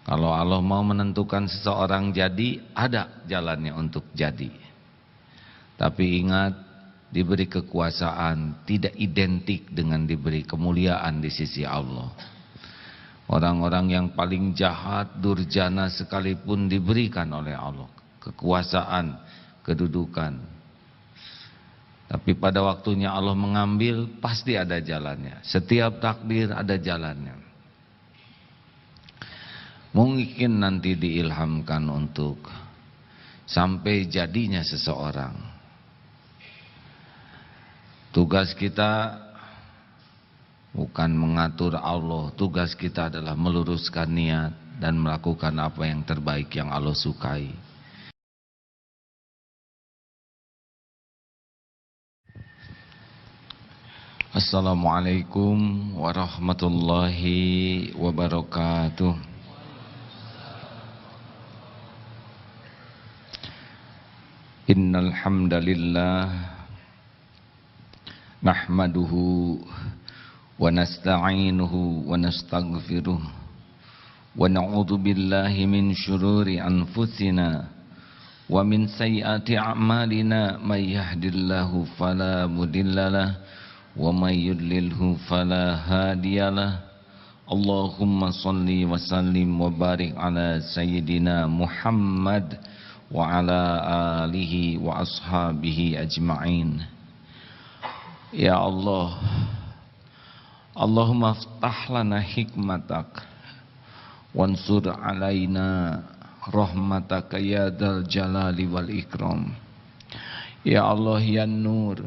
Kalau Allah mau menentukan seseorang jadi, ada jalannya untuk jadi. Tapi ingat, diberi kekuasaan tidak identik dengan diberi kemuliaan di sisi Allah. Orang-orang yang paling jahat, durjana sekalipun diberikan oleh Allah kekuasaan, kedudukan. Tapi pada waktunya Allah mengambil, pasti ada jalannya. Setiap takdir ada jalannya. Mungkin nanti diilhamkan untuk sampai jadinya seseorang. Tugas kita bukan mengatur Allah, tugas kita adalah meluruskan niat dan melakukan apa yang terbaik yang Allah sukai. Assalamualaikum warahmatullahi wabarakatuh. Innal hamdalillah nahmaduhu wa nasta'inuhu wa nastaghfiruh wa na'udzu billahi min syururi anfusina wa min sayyiati a'malina may yahdihillahu fala mudhillalah wa may yudlilhu fala hadiyalah. Allahumma shalli wa sallim wa barik ala sayyidina Muhammad wa ala alihi wa ashabihi ajma'in. Ya Allah, Allahumma aftah lana hikmatak wansur alaina rahmataka ya dzal jalali wal ikram. Ya Allah ya Nur,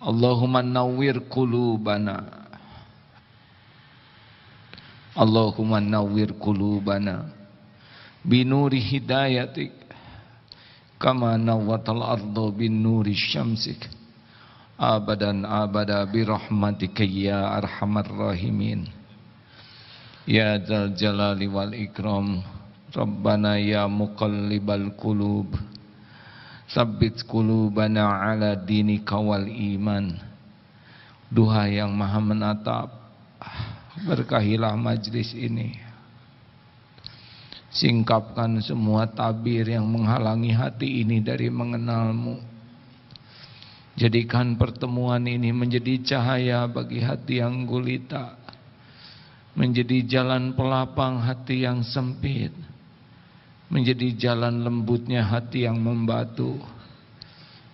Allahumma nawwir qulubana, Allahumma nawwir qulubana binuri hidayatik kama nawwatal ardu binuri syamsik abadan abada birahmatika ya arhamar rahimin. Ya dzal jalali wal ikram. Rabbana ya muqallibal qulub tsabbit qulubana ala dinika wal iman. Duha yang maha menatap, berkahilah majlis ini. Singkapkan semua tabir yang menghalangi hati ini dari mengenalmu. Jadikan pertemuan ini menjadi cahaya bagi hati yang gulita, menjadi jalan pelapang hati yang sempit, menjadi jalan lembutnya hati yang membatu,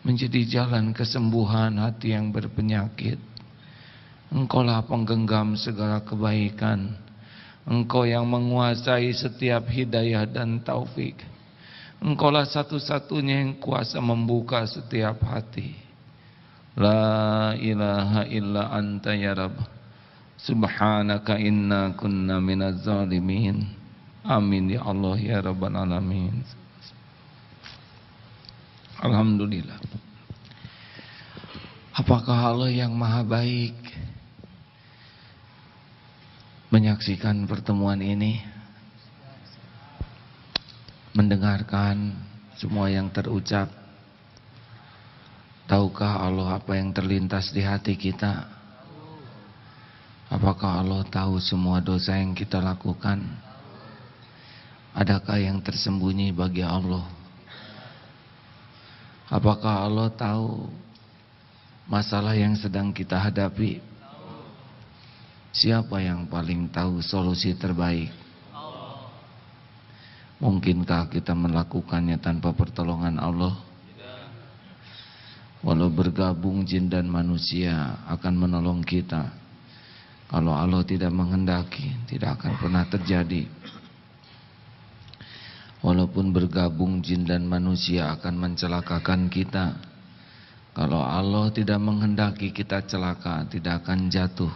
menjadi jalan kesembuhan hati yang berpenyakit. Engkaulah penggenggam segala kebaikan, Engkau yang menguasai setiap hidayah dan taufik. Engkaulah satu-satunya yang kuasa membuka setiap hati. La ilaha illa anta ya Rabb. Subhanaka inna kunna minaz zalimin. Amin ya Allah ya Rabbal alamin. Alhamdulillah. Apakah Allah yang maha baik menyaksikan pertemuan ini, mendengarkan semua yang terucap? Tahukah Allah apa yang terlintas di hati kita? Apakah Allah tahu semua dosa yang kita lakukan? Adakah yang tersembunyi bagi Allah? Apakah Allah tahu masalah yang sedang kita hadapi? Siapa yang paling tahu solusi terbaik? Mungkinkah kita melakukannya tanpa pertolongan Allah? Walau bergabung jin dan manusia akan menolong kita, kalau Allah tidak menghendaki, tidak akan pernah terjadi. Walaupun bergabung jin dan manusia akan mencelakakan kita, kalau Allah tidak menghendaki kita celaka, tidak akan jatuh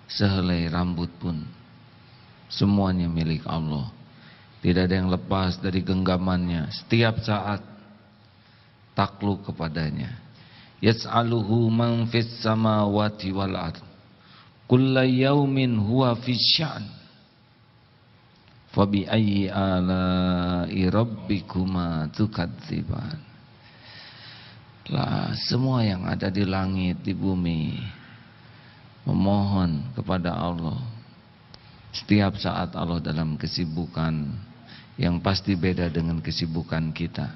sehelai rambut pun. Semuanya milik Allah, tidak ada yang lepas dari genggamannya. Setiap saat takluk kepadanya. Yas'aluhu man fis samawati wal ard kulla yaumin huwa fis sya'n fa bi ayyi ala'i rabbikuma tukadziban. Lah semua yang ada di langit, di bumi memohon kepada Allah. Setiap saat Allah dalam kesibukan yang pasti beda dengan kesibukan kita.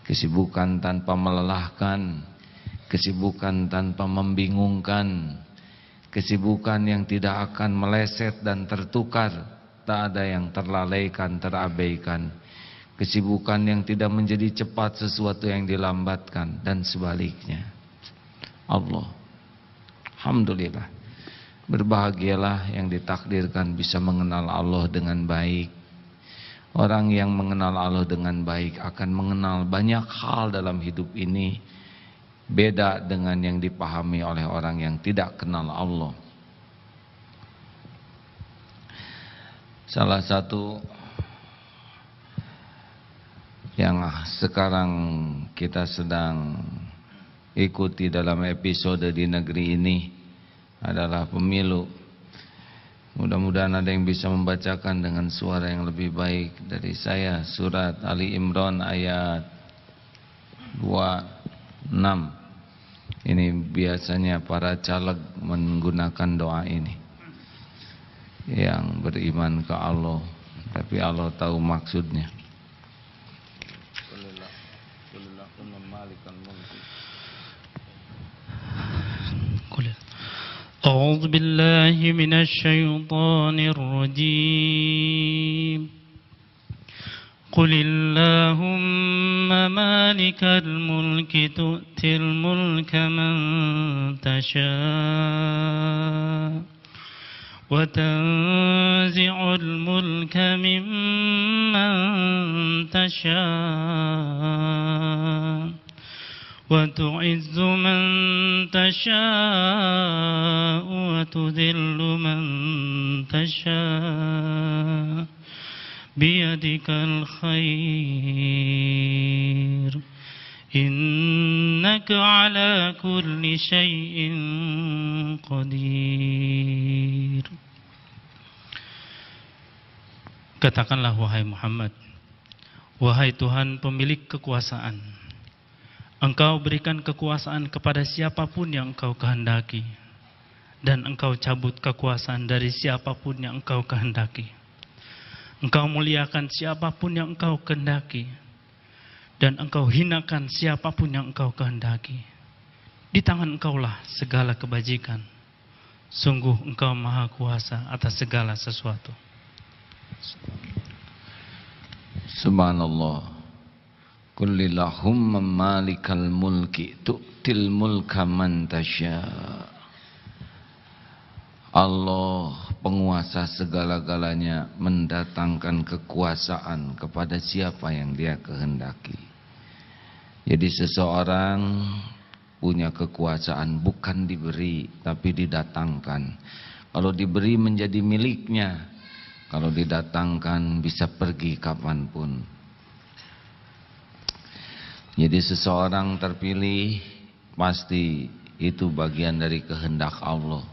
Kesibukan tanpa melelahkan, kesibukan tanpa membingungkan, kesibukan yang tidak akan meleset dan tertukar, tak ada yang terlalaikan, terabaikan. Kesibukan yang tidak menjadi cepat sesuatu yang dilambatkan, dan sebaliknya. Allah, alhamdulillah, berbahagialah yang ditakdirkan bisa mengenal Allah dengan baik. Orang yang mengenal Allah dengan baik akan mengenal banyak hal dalam hidup ini, beda dengan yang dipahami oleh orang yang tidak kenal Allah. Salah satu yang sekarang kita sedang ikuti dalam episode di negeri ini adalah pemilu. Mudah-mudahan ada yang bisa membacakan dengan suara yang lebih baik dari saya surat Ali Imran ayat 26. Ini biasanya para caleg menggunakan doa ini, yang beriman ke Allah, tapi Allah tahu maksudnya. أعوذ بالله من الشيطان الرجيم قل اللهم مالك الملك تؤتي الملك من تشاء وتنزع الملك ممن تشاء وتعز من تشاء وتذل من تشاء بيدك الخير إنك على كل شيء قدير. Katakanlah wahai Muhammad, wahai Tuhan pemilik kekuasaan, Engkau berikan kekuasaan kepada siapapun yang Engkau kehendaki, dan Engkau cabut kekuasaan dari siapapun yang Engkau kehendaki. Engkau muliakan siapapun yang Engkau kehendaki, dan Engkau hinakan siapapun yang Engkau kehendaki. Di tangan Engkaulah segala kebajikan. Sungguh Engkau maha kuasa atas segala sesuatu. Subhanallah. Kullillahumma malikal mulki tu'til mulka man tasya. Allah penguasa segala-galanya mendatangkan kekuasaan kepada siapa yang Dia kehendaki. Jadi seseorang punya kekuasaan bukan diberi tapi didatangkan. Kalau diberi menjadi miliknya, kalau didatangkan bisa pergi kapanpun. Jadi seseorang terpilih pasti itu bagian dari kehendak Allah.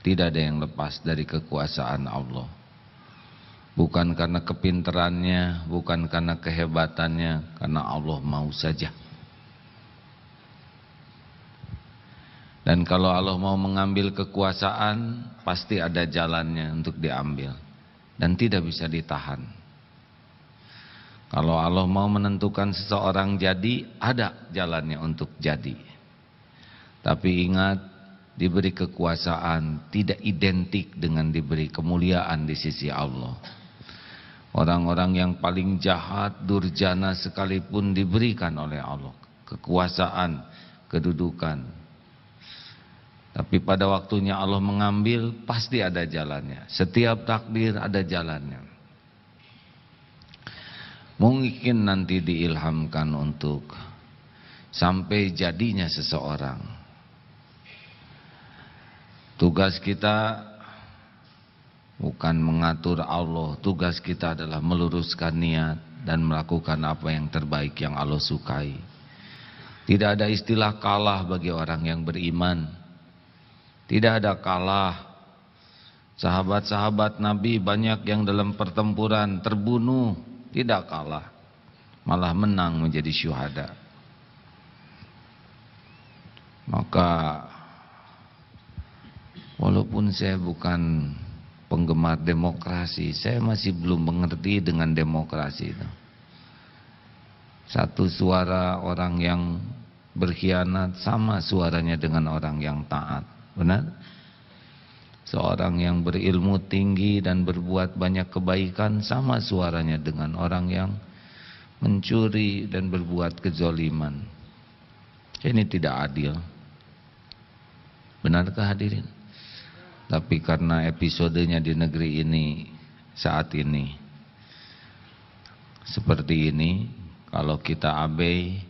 Tidak ada yang lepas dari kekuasaan Allah. Bukan karena kepintarannya, bukan karena kehebatannya, karena Allah mau saja. Dan kalau Allah mau mengambil kekuasaan, pasti ada jalannya untuk diambil. Dan tidak bisa ditahan. Kalau Allah mau menentukan seseorang jadi, ada jalannya untuk jadi. Tapi ingat, diberi kekuasaan tidak identik dengan diberi kemuliaan di sisi Allah. Orang-orang yang paling jahat, durjana sekalipun diberikan oleh Allah kekuasaan, kedudukan. Tapi pada waktunya Allah mengambil, pasti ada jalannya. Setiap takdir ada jalannya. Mungkin nanti diilhamkan untuk sampai jadinya seseorang. Tugas kita bukan mengatur Allah, tugas kita adalah meluruskan niat dan melakukan apa yang terbaik yang Allah sukai. Tidak ada istilah kalah bagi orang yang beriman. Tidak ada kalah. Sahabat-sahabat Nabi banyak yang dalam pertempuran terbunuh, tidak kalah, malah menang menjadi syuhada. Maka walaupun saya bukan penggemar demokrasi. Saya masih belum mengerti dengan demokrasi itu. Satu suara orang yang berkhianat sama suaranya dengan orang yang taat. Benar? Seorang yang berilmu tinggi dan berbuat banyak kebaikan sama suaranya dengan orang yang mencuri dan berbuat kezaliman. Ini tidak adil. Benarkah hadirin? Tapi karena episodenya di negeri ini saat ini seperti ini, kalau kita abai,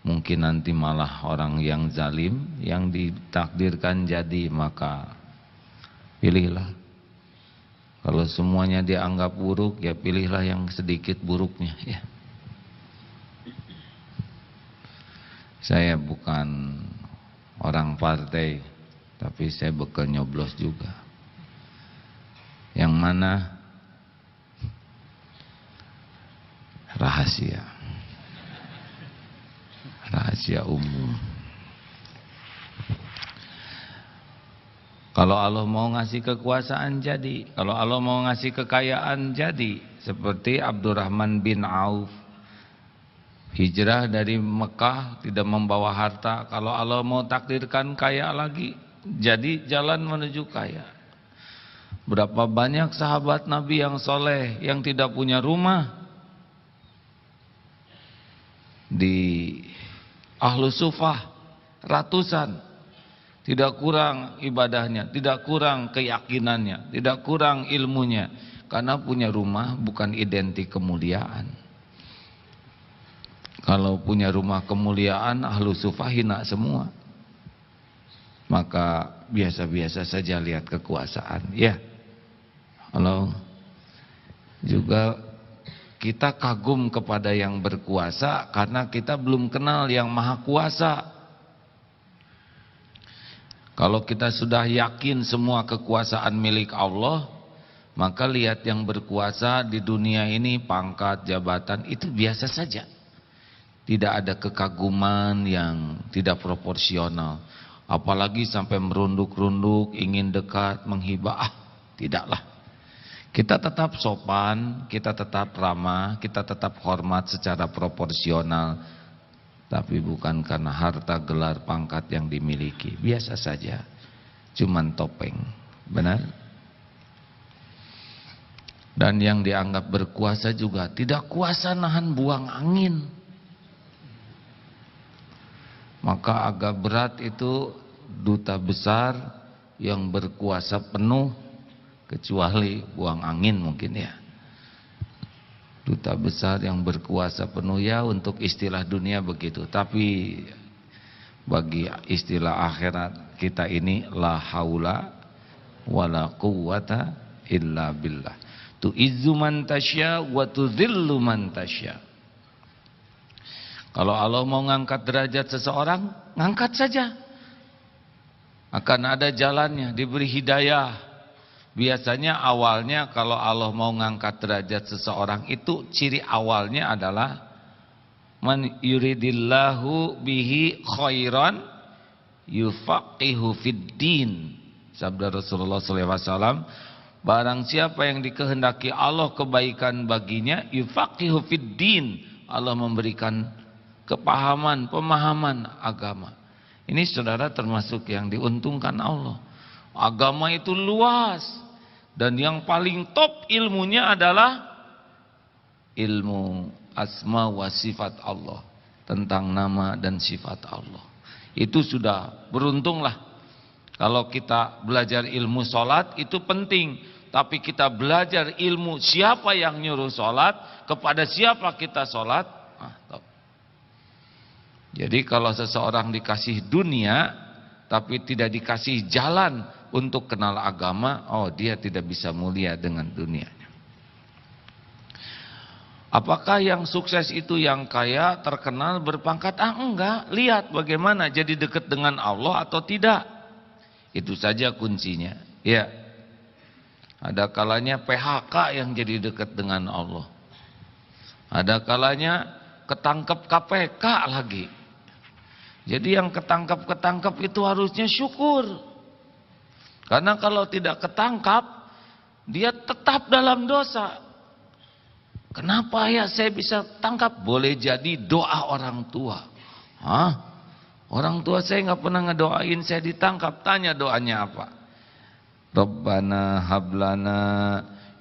mungkin nanti malah orang yang zalim yang ditakdirkan jadi, maka pilihlah. Kalau semuanya dianggap buruk, ya pilihlah yang sedikit buruknya ya. Saya bukan orang partai, tapi saya bekal nyoblos juga. Yang mana rahasia umum. Kalau Allah mau ngasih kekuasaan jadi, kalau Allah mau ngasih kekayaan jadi, seperti Abdurrahman bin Auf hijrah dari Mekah tidak membawa harta. Kalau Allah mau takdirkan kaya lagi, jadi jalan menuju kaya. Berapa banyak sahabat Nabi yang soleh yang tidak punya rumah, di Ahlus Sufah ratusan, tidak kurang ibadahnya, tidak kurang keyakinannya, tidak kurang ilmunya, karena punya rumah bukan identik kemuliaan. Kalau punya rumah kemuliaan, Ahlus Sufah hina semua. Maka biasa-biasa saja lihat kekuasaan. Ya, kalau juga kita kagum kepada yang berkuasa karena kita belum kenal yang maha kuasa. Kalau kita sudah yakin semua kekuasaan milik Allah, maka lihat yang berkuasa di dunia ini, pangkat, jabatan, itu biasa saja. Tidak ada kekaguman yang tidak proporsional. Apalagi sampai merunduk-runduk, ingin dekat, menghibah. Tidaklah. Kita tetap sopan, kita tetap ramah, kita tetap hormat secara proporsional. Tapi bukan karena harta, gelar, pangkat yang dimiliki. Biasa saja. Cuman topeng. Benar? Dan yang dianggap berkuasa juga tidak kuasa nahan buang angin. Maka agak berat itu duta besar yang berkuasa penuh, kecuali buang angin mungkin ya. Duta besar yang berkuasa penuh ya, untuk istilah dunia begitu. Tapi bagi istilah akhirat kita ini, la haula wala quwwata illa billah. Tu'izzu man tasya wa tudhillu man tasya. Kalau Allah mau ngangkat derajat seseorang, ngangkat saja. Akan ada jalannya, diberi hidayah. Biasanya awalnya kalau Allah mau ngangkat derajat seseorang, itu ciri awalnya adalah man yuridillahu bihi khairan yufaqihu fid din. Sabda Rasulullah SAW, barang siapa yang dikehendaki Allah kebaikan baginya, yufaqihu fid din, Allah memberikan kepahaman, pemahaman agama. Ini saudara termasuk yang diuntungkan Allah. Agama itu luas, dan yang paling top ilmunya adalah ilmu asma wa sifat Allah, tentang nama dan sifat Allah. Itu sudah beruntunglah. Kalau kita belajar ilmu sholat itu penting, tapi kita belajar ilmu siapa yang nyuruh sholat, kepada siapa kita sholat. Jadi kalau seseorang dikasih dunia tapi tidak dikasih jalan untuk kenal agama, oh dia tidak bisa mulia dengan dunianya. Apakah yang sukses itu yang kaya, terkenal, berpangkat? Enggak. Lihat bagaimana jadi dekat dengan Allah atau tidak. Itu saja kuncinya. Ya. Ada kalanya PHK yang jadi dekat dengan Allah. Ada kalanya ketangkep KPK lagi. Jadi yang ketangkap itu harusnya syukur. Karena kalau tidak ketangkap, dia tetap dalam dosa. Kenapa ya saya bisa tangkap? Boleh jadi doa orang tua. Orang tua saya nggak pernah ngedoain saya ditangkap. Tanya doanya apa? Rabbana hablana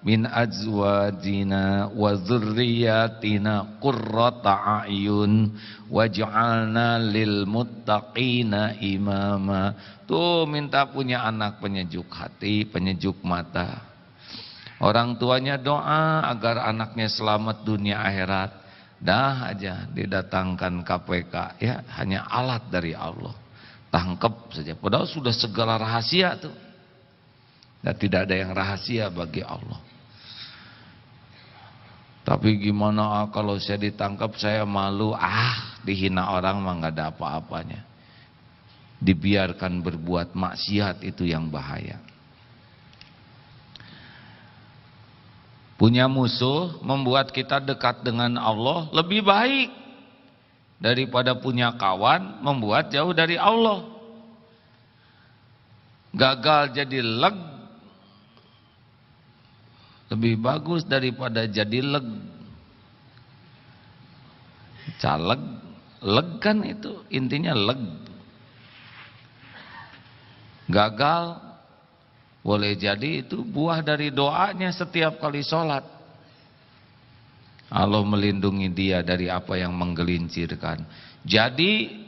min azwajina wa dzurriyyatina qurrata a'yun waj'alna lil muttaqina imama. Tuh minta punya anak penyejuk hati, penyejuk mata. Orang tuanya doa agar anaknya selamat dunia akhirat. Dah aja didatangkan KPK, ya hanya alat dari Allah. Tangkap saja. Padahal sudah segala rahasia tuh. Dan tidak ada yang rahasia bagi Allah. Tapi gimana kalau saya ditangkap, saya malu. Dihina orang mah nggak ada apa-apanya. Dibiarkan berbuat maksiat itu yang bahaya. Punya musuh membuat kita dekat dengan Allah lebih baik daripada punya kawan membuat jauh dari Allah. Gagal jadi leg lebih bagus daripada jadi leg. Caleg, leg kan itu intinya leg. Gagal boleh jadi itu buah dari doanya setiap kali sholat. Allah melindungi dia dari apa yang menggelincirkan. Jadi,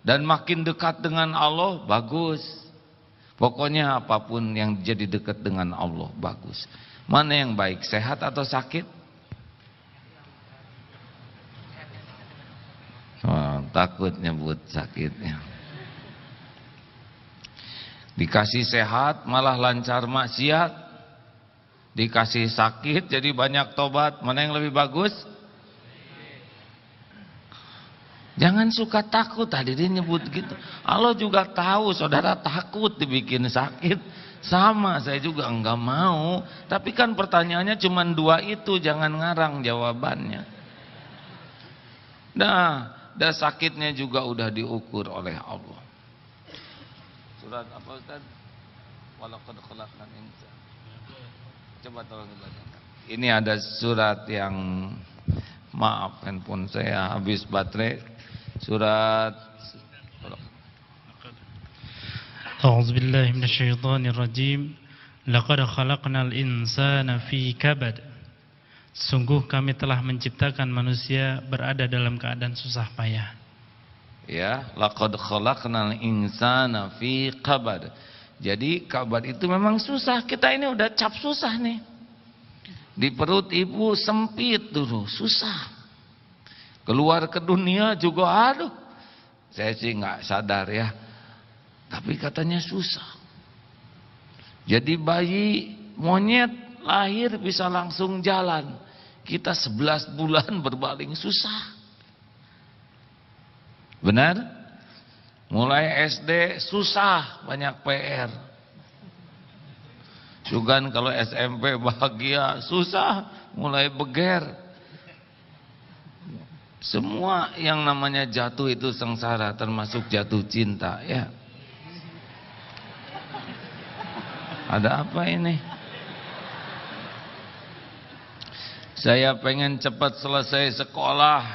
dan makin dekat dengan Allah, bagus. Pokoknya apapun yang jadi dekat dengan Allah, bagus. Mana yang baik, sehat atau sakit? Takut nyebut sakitnya. Dikasih sehat malah lancar maksiat, dikasih sakit jadi banyak tobat. Mana yang lebih bagus? Jangan suka takut, hadirin nyebut gitu. Allah juga tahu saudara takut dibikin sakit. Sama, saya juga enggak mau. Tapi kan pertanyaannya cuma dua itu, jangan ngarang jawabannya. Nah, dan sakitnya juga udah diukur oleh Allah. Surat apa Ustaz? Walaqad khalaqnal insana. Coba tolong dibacakan. Ini ada surat yang, maaf handphone saya habis baterai. Surat A'udzubillahi minasyaitonirrajim. Laqad khalaqnal insana fi kabad. Sungguh kami telah menciptakan manusia berada dalam keadaan susah payah. Ya, laqad khalaqnal insana fi kabad. Jadi kabad itu memang susah. Kita ini udah cap susah nih. Di perut ibu sempit dulu, susah. Keluar ke dunia juga aduh. Saya sih nggak sadar ya. Tapi katanya susah. Jadi bayi monyet lahir bisa langsung jalan. Kita 11 bulan berbaling susah. Benar? Mulai SD susah, banyak PR. Sugan kalau SMP bahagia, susah, mulai beger. Semua yang namanya jatuh itu sengsara, termasuk jatuh cinta, ya. Ada apa ini? Saya pengen cepat selesai sekolah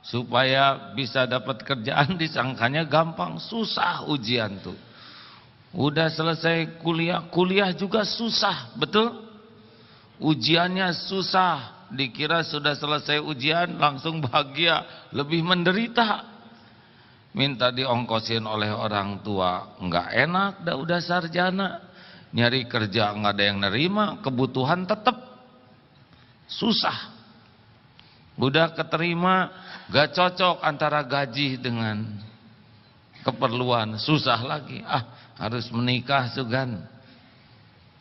supaya bisa dapat kerjaan, disangkanya gampang. Susah ujian tuh. Udah selesai kuliah juga susah, betul? Ujiannya susah, dikira sudah selesai ujian langsung bahagia, lebih menderita. Minta diongkosin oleh orang tua, nggak enak, udah sarjana. Nyari kerja nggak ada yang nerima, kebutuhan tetap susah. Udah keterima, gak cocok antara gaji dengan keperluan, susah lagi. Harus menikah sugan.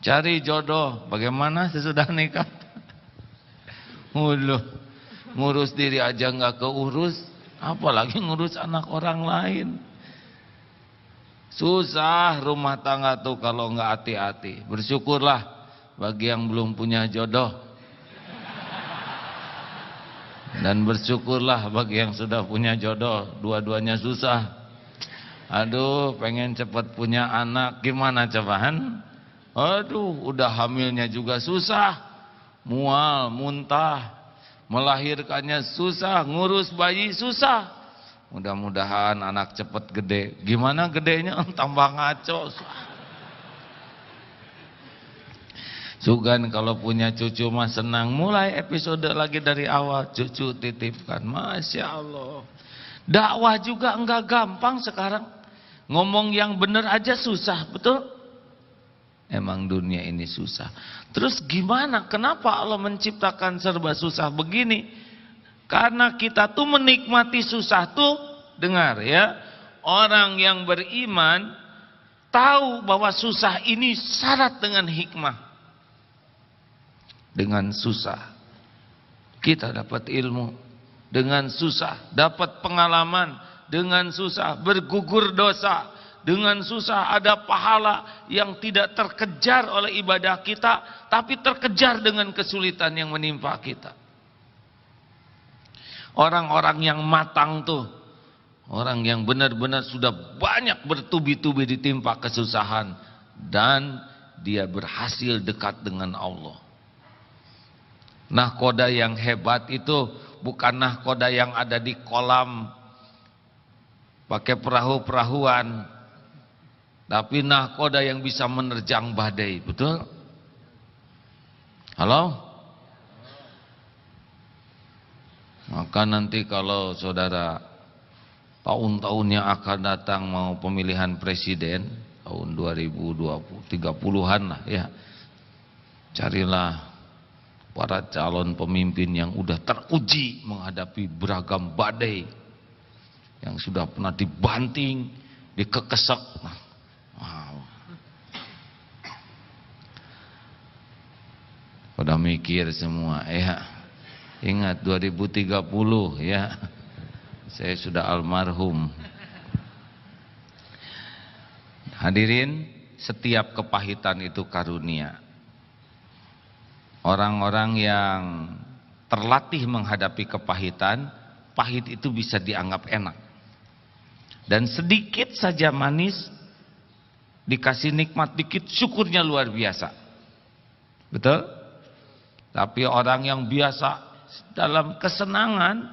Cari jodoh, bagaimana sesudah nikah? Ngurus diri aja gak keurus, apalagi ngurus anak orang lain. Susah rumah tangga tuh kalau gak hati-hati. Bersyukurlah bagi yang belum punya jodoh. Dan bersyukurlah bagi yang sudah punya jodoh. Dua-duanya susah. Aduh, pengen cepat punya anak. Gimana cobaan? Aduh, udah hamilnya juga susah, mual, muntah, melahirkannya susah, ngurus bayi susah. Mudah-mudahan anak cepet gede. Gimana gedenya? Tambah ngaco. Sugan kalau punya cucu mah senang. Mulai episode lagi dari awal, cucu titipkan. Masya Allah. Dakwah juga enggak gampang sekarang. Ngomong yang benar aja susah, betul? Emang dunia ini susah. Terus gimana? Kenapa Allah menciptakan serba susah begini? Karena kita tuh menikmati susah tuh, dengar ya. Orang yang beriman tahu bahwa susah ini syarat dengan hikmah. Dengan susah kita dapat ilmu, dengan susah dapat pengalaman, dengan susah bergugur dosa, dengan susah ada pahala yang tidak terkejar oleh ibadah kita, tapi terkejar dengan kesulitan yang menimpa kita. Orang-orang yang matang tuh, orang yang benar-benar sudah banyak bertubi-tubi ditimpa kesusahan, dan dia berhasil dekat dengan Allah. Nahkoda yang hebat itu bukan nahkoda yang ada di kolam pakai perahu-perahuan, tapi nahkoda yang bisa menerjang badai, betul? Halo? Maka nanti kalau saudara tahun-tahun yang akan datang mau pemilihan presiden tahun 2020 30-an lah ya, carilah para calon pemimpin yang udah teruji menghadapi beragam badai, yang sudah pernah dibanting, dikekesek. Wow. Udah mikir semua ya. Ingat 2030 ya. Saya sudah almarhum. Hadirin, setiap kepahitan itu karunia. Orang-orang yang terlatih menghadapi kepahitan, pahit itu bisa dianggap enak. Dan sedikit saja manis, dikasih nikmat dikit, syukurnya luar biasa. Betul? Tapi orang yang biasa dalam kesenangan,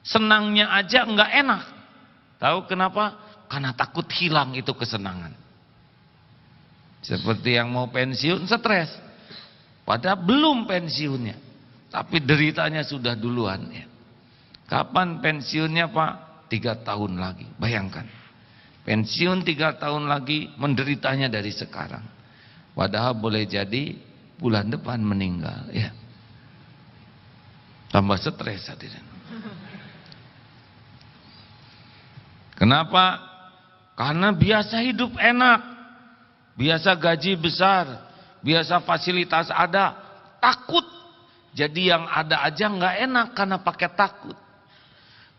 senangnya aja enggak enak. Tahu kenapa? Karena takut hilang itu kesenangan. Seperti yang mau pensiun, stres. Padahal belum pensiunnya, tapi deritanya sudah duluan ya. Kapan pensiunnya Pak? 3 tahun lagi. Bayangkan, pensiun 3 tahun lagi, menderitanya dari sekarang. Padahal boleh jadi bulan depan meninggal ya. Tambah stres hadirin. Kenapa? Karena biasa hidup enak, biasa gaji besar, biasa fasilitas ada, takut. Jadi yang ada aja nggak enak karena pakai takut.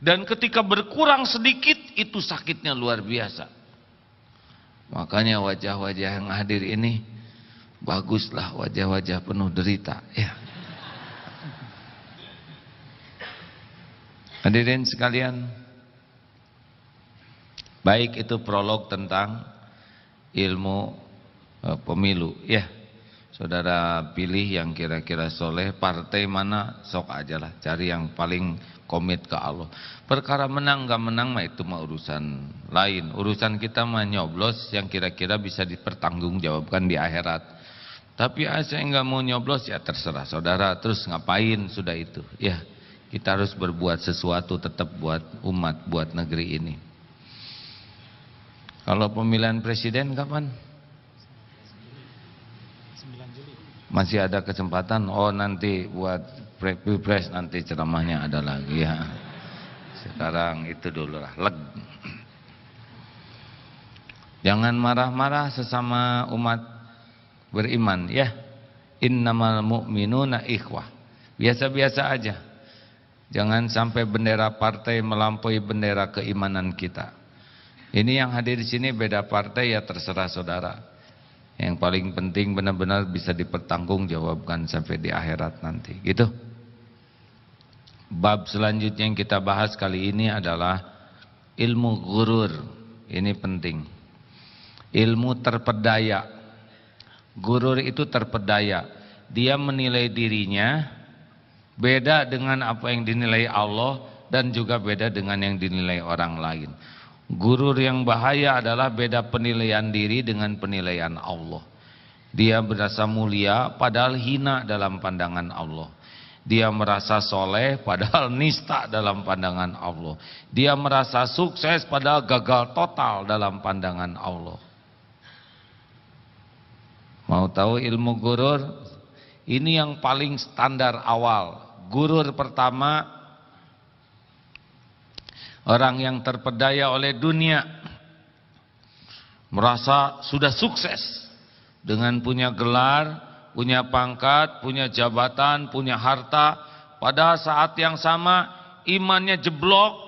Dan ketika berkurang sedikit, itu sakitnya luar biasa. Makanya wajah-wajah yang hadir ini baguslah, wajah-wajah penuh derita ya. Hadirin sekalian, baik itu prolog tentang ilmu pemilu ya. Saudara pilih yang kira-kira soleh, partai mana sok aja lah, cari yang paling komit ke Allah. Perkara menang gak menang mah itu mah urusan lain. Urusan kita mah nyoblos yang kira-kira bisa dipertanggungjawabkan di akhirat. Tapi saya nggak mau nyoblos ya terserah saudara. Terus ngapain sudah itu ya. Kita harus berbuat sesuatu tetap buat umat, buat negeri ini. Kalau pemilihan presiden kapan? Masih ada kesempatan. Oh nanti buat Pilpres nanti ceramahnya ada lagi ya. Sekarang itu dulu lah. Jangan marah-marah sesama umat beriman ya. Innamal mu'minuna ikhwah. Biasa-biasa aja. Jangan sampai bendera partai melampaui bendera keimanan kita. Ini yang hadir di sini beda partai ya terserah saudara. Yang paling penting benar-benar bisa dipertanggungjawabkan sampai di akhirat nanti. Gitu. Bab selanjutnya yang kita bahas kali ini adalah ilmu ghurur. Ini penting. Ilmu terpedaya. Gurur itu terpedaya. Dia menilai dirinya beda dengan apa yang dinilai Allah dan juga beda dengan yang dinilai orang lain. Gurur yang bahaya adalah beda penilaian diri dengan penilaian Allah. Dia berasa mulia padahal hina dalam pandangan Allah. Dia merasa soleh padahal nista dalam pandangan Allah. Dia merasa sukses padahal gagal total dalam pandangan Allah. Mau tahu ilmu gurur? Ini yang paling standar awal. Gurur pertama, orang yang terpedaya oleh dunia, merasa sudah sukses dengan punya gelar, punya pangkat, punya jabatan, punya harta. Pada saat yang sama imannya jeblok,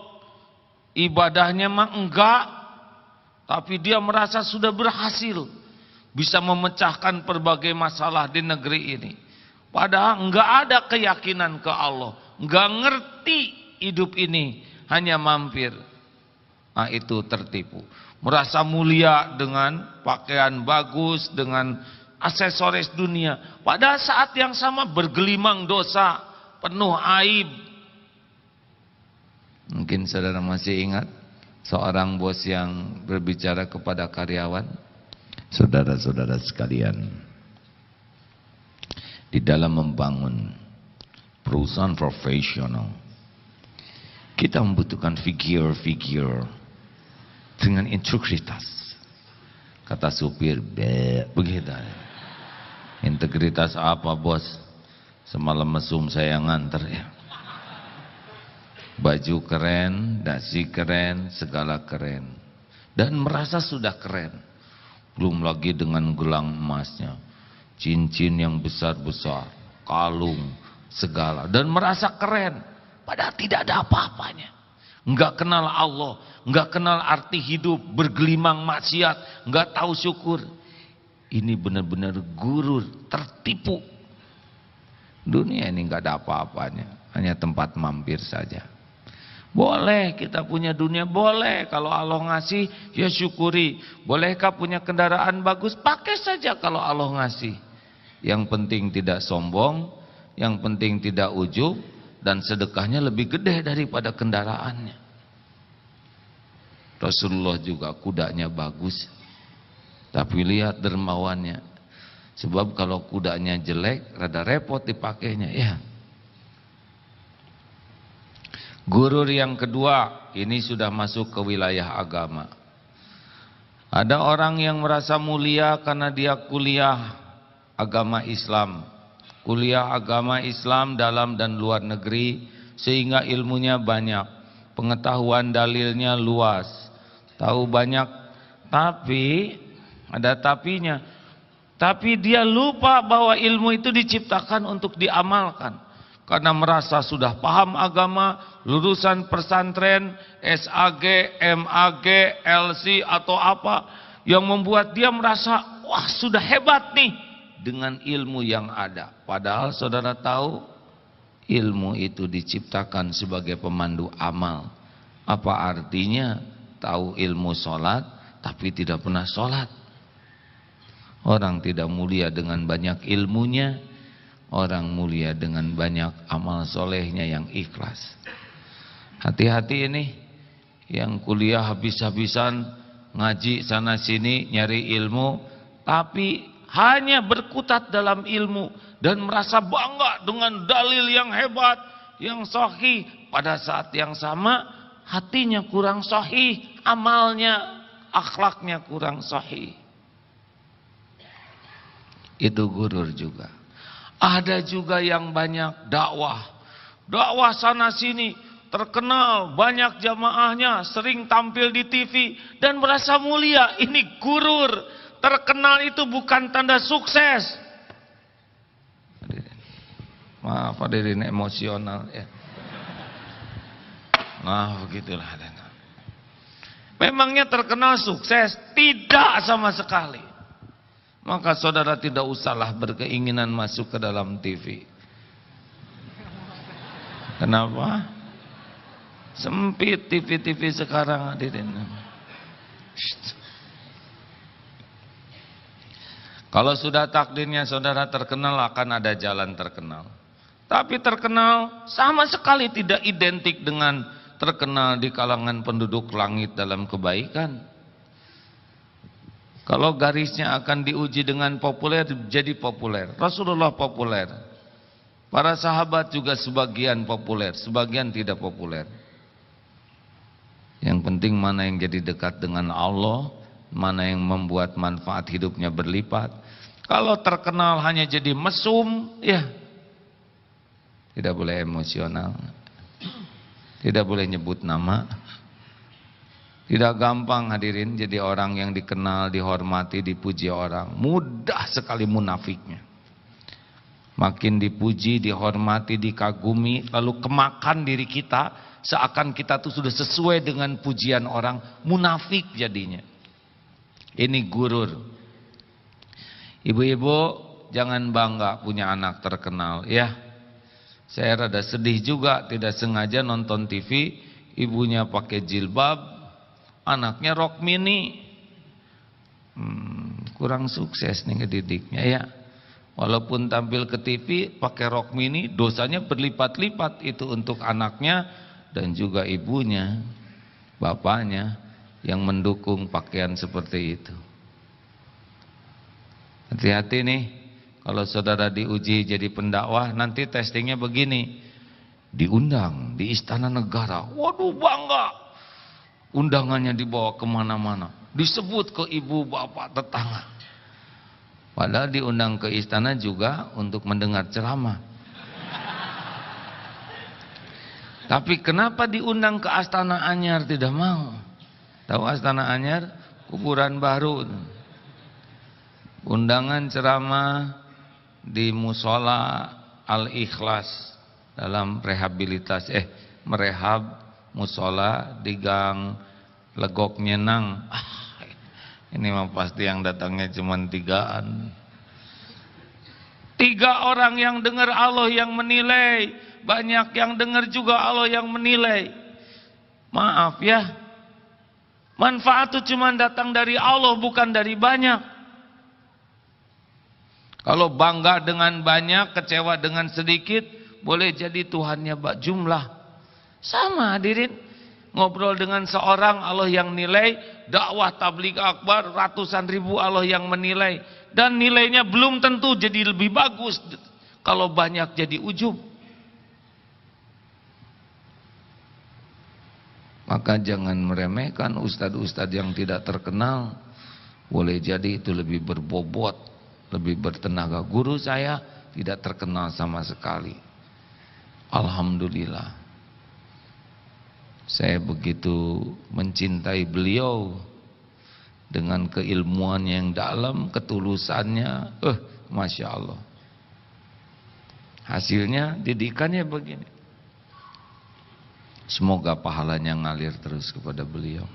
ibadahnya mah enggak, tapi dia merasa sudah berhasil, bisa memecahkan berbagai masalah di negeri ini. Padahal enggak ada keyakinan ke Allah, enggak ngerti hidup ini hanya mampir. Nah, itu tertipu. Merasa mulia dengan pakaian bagus, dengan aksesoris dunia. Pada saat yang sama bergelimang dosa, penuh aib. Mungkin saudara masih ingat seorang bos yang berbicara kepada karyawan. Saudara-saudara sekalian, di dalam membangun perusahaan profesional, kita membutuhkan figur-figur dengan integritas. Kata supir, begitu. Integritas apa bos? Semalam mesum saya nganter ya. Baju keren, dasi keren, segala keren. Dan merasa sudah keren. Belum lagi dengan gelang emasnya, cincin yang besar-besar, kalung, segala. Dan merasa keren. Padahal tidak ada apa-apanya. Enggak kenal Allah, enggak kenal arti hidup, bergelimang maksiat, enggak tahu syukur. Ini benar-benar gurur, tertipu. Dunia ini enggak ada apa-apanya, hanya tempat mampir saja. Boleh kita punya dunia, boleh. Kalau Allah ngasih, ya syukuri. Bolehkah punya kendaraan bagus? Pakai saja kalau Allah ngasih. Yang penting tidak sombong, yang penting tidak ujub, dan sedekahnya lebih gede daripada kendaraannya. Rasulullah juga kudanya bagus, tapi lihat dermawannya. Sebab kalau kudanya jelek, rada repot dipakainya. Ya. Gurur yang kedua, ini sudah masuk ke wilayah agama. Ada orang yang merasa mulia karena dia kuliah agama Islam. Kuliah agama Islam dalam dan luar negeri, sehingga ilmunya banyak, pengetahuan dalilnya luas, tahu banyak, tapi ada tapinya. Tapi dia lupa bahwa ilmu itu diciptakan untuk diamalkan. Karena merasa sudah paham agama, lulusan pesantren, SAG, MAG, LC atau apa, yang membuat dia merasa, wah sudah hebat nih dengan ilmu yang ada. Padahal saudara tahu, ilmu itu diciptakan sebagai pemandu amal. Apa artinya tahu ilmu sholat, tapi tidak pernah sholat? Orang tidak mulia dengan banyak ilmunya, orang mulia dengan banyak amal solehnya yang ikhlas. Hati-hati ini, yang kuliah habis-habisan, ngaji sana sini, nyari ilmu, tapi hanya berkutat dalam ilmu dan merasa bangga dengan dalil yang hebat, yang sahih. Pada saat yang sama, hatinya kurang sahih, amalnya, akhlaknya kurang sahih. Itu gurur juga. Ada juga yang banyak dakwah sana sini, terkenal, banyak jamaahnya, sering tampil di TV dan merasa mulia. Ini gurur. Terkenal itu bukan tanda sukses. Maaf hadirin emosional ya. Nah begitulah. Memangnya terkenal sukses? Tidak sama sekali. Maka saudara tidak usahlah berkeinginan masuk ke dalam TV. Kenapa? Sempit TV-TV sekarang hadirin. Kalau sudah takdirnya saudara terkenal, akan ada jalan terkenal. Tapi terkenal sama sekali tidak identik dengan terkenal di kalangan penduduk langit dalam kebaikan. Kalau garisnya akan diuji dengan populer, jadi populer. Rasulullah populer. Para sahabat juga sebagian populer, sebagian tidak populer. Yang penting mana yang jadi dekat dengan Allah, mana yang membuat manfaat hidupnya berlipat. Kalau terkenal hanya jadi mesum, ya tidak boleh emosional, tidak boleh nyebut nama. Tidak gampang hadirin jadi orang yang dikenal, dihormati, dipuji orang. Mudah sekali munafiknya. Makin dipuji, dihormati, dikagumi, lalu kemakan diri kita, seakan kita tuh sudah sesuai dengan pujian orang, munafik jadinya. Ini gurur. Ibu-ibu jangan bangga punya anak terkenal ya. Saya rada sedih juga, tidak sengaja nonton TV, ibunya pakai jilbab, anaknya rok mini. Kurang sukses nih ngedidiknya ya. Walaupun tampil ke TV pakai rok mini, dosanya berlipat-lipat itu untuk anaknya dan juga ibunya, bapaknya yang mendukung pakaian seperti itu. Hati-hati nih, kalau saudara diuji jadi pendakwah, nanti testingnya begini, diundang di Istana Negara, waduh bangga, undangannya dibawa kemana-mana, disebut ke ibu, bapak, tetangga. Padahal diundang ke istana juga untuk mendengar ceramah. Tapi kenapa diundang ke Astana Anyar tidak mau? Tahu Astana Anyar? Kuburan baru. Undangan ceramah di Musola Al-Ikhlas dalam merehab musola di Gang Legok Nyenang. Ini mah pasti yang datangnya cuma 3-an. 3 orang yang dengar Allah yang menilai, banyak yang dengar juga Allah yang menilai. Maaf ya, manfaat itu cuma datang dari Allah, bukan dari banyak. Kalau bangga dengan banyak, kecewa dengan sedikit, boleh jadi Tuhannya jumlah. Sama hadirin, ngobrol dengan seorang Allah yang nilai, dakwah tabligh akbar ratusan ribu Allah yang menilai, dan nilainya belum tentu jadi lebih bagus kalau banyak jadi ujub. Maka jangan meremehkan ustadz-ustadz yang tidak terkenal. Boleh jadi itu lebih berbobot, lebih bertenaga. Guru saya tidak terkenal sama sekali. Alhamdulillah, saya begitu mencintai beliau dengan keilmuan yang dalam, ketulusannya, Masya Allah. Hasilnya didikannya begini. Semoga pahalanya ngalir terus kepada beliau.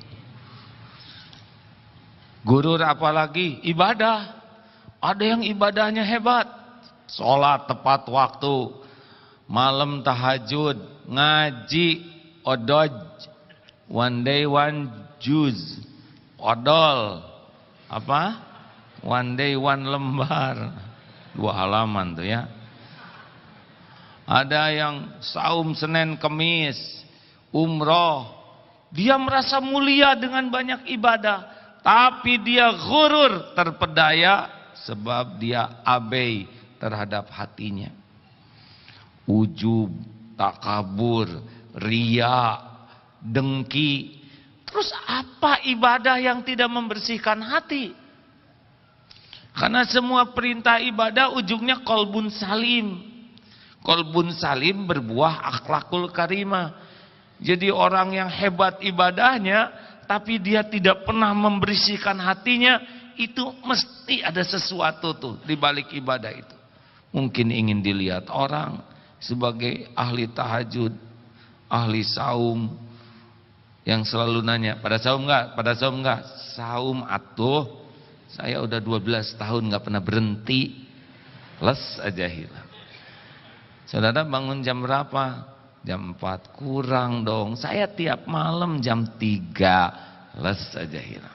Guru apalagi ibadah. Ada yang ibadahnya hebat, sholat tepat waktu, malam tahajud, ngaji, odoj, one day one juz, odol, apa? One day one lembar, 2 halaman tuh ya. Ada yang saum Senin Kemis, umroh, dia merasa mulia dengan banyak ibadah, tapi dia ghurur, terpedaya, sebab dia abai terhadap hatinya. Ujub, takabur, riya, dengki. Terus apa ibadah yang tidak membersihkan hati? Karena semua perintah ibadah ujungnya qalbun salim. Qalbun salim berbuah akhlakul karimah. Jadi orang yang hebat ibadahnya, tapi dia tidak pernah membersihkan hatinya, itu mesti ada sesuatu tuh di balik ibadah itu. Mungkin ingin dilihat orang sebagai ahli tahajud, ahli saum, yang selalu nanya, pada saum enggak? Pada saum enggak? Saum atuh, saya udah 12 tahun enggak pernah berhenti. Les aja hilang. Saudara bangun jam berapa? Jam 4 kurang dong. Saya tiap malam jam 3, les aja hilang.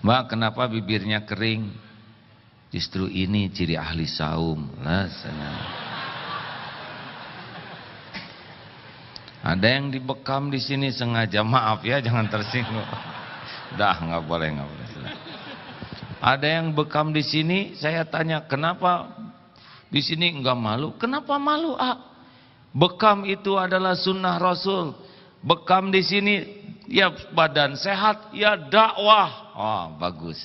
Mbak, kenapa bibirnya kering? Justru ini ciri ahli saum. Lah, ada yang dibekam di sini sengaja, maaf ya, jangan tersinggung. Dah, nggak boleh. Ada yang bekam di sini, saya tanya, kenapa di sini nggak malu? Kenapa malu? Bekam itu adalah sunnah Rasul. Bekam di sini, ya badan sehat, ya dakwah. Oh, bagus.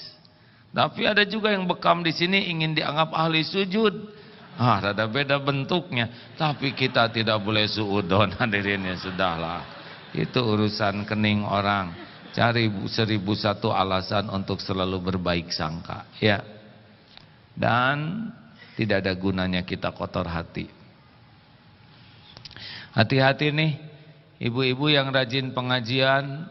Tapi ada juga yang bekam di sini ingin dianggap ahli sujud. Rada beda bentuknya, tapi kita tidak boleh suudon, hadirin ya, sudahlah. Itu urusan kening orang. Cari 1001 alasan untuk selalu berbaik sangka, ya. Dan tidak ada gunanya kita kotor hati. Hati-hati nih, ibu-ibu yang rajin pengajian,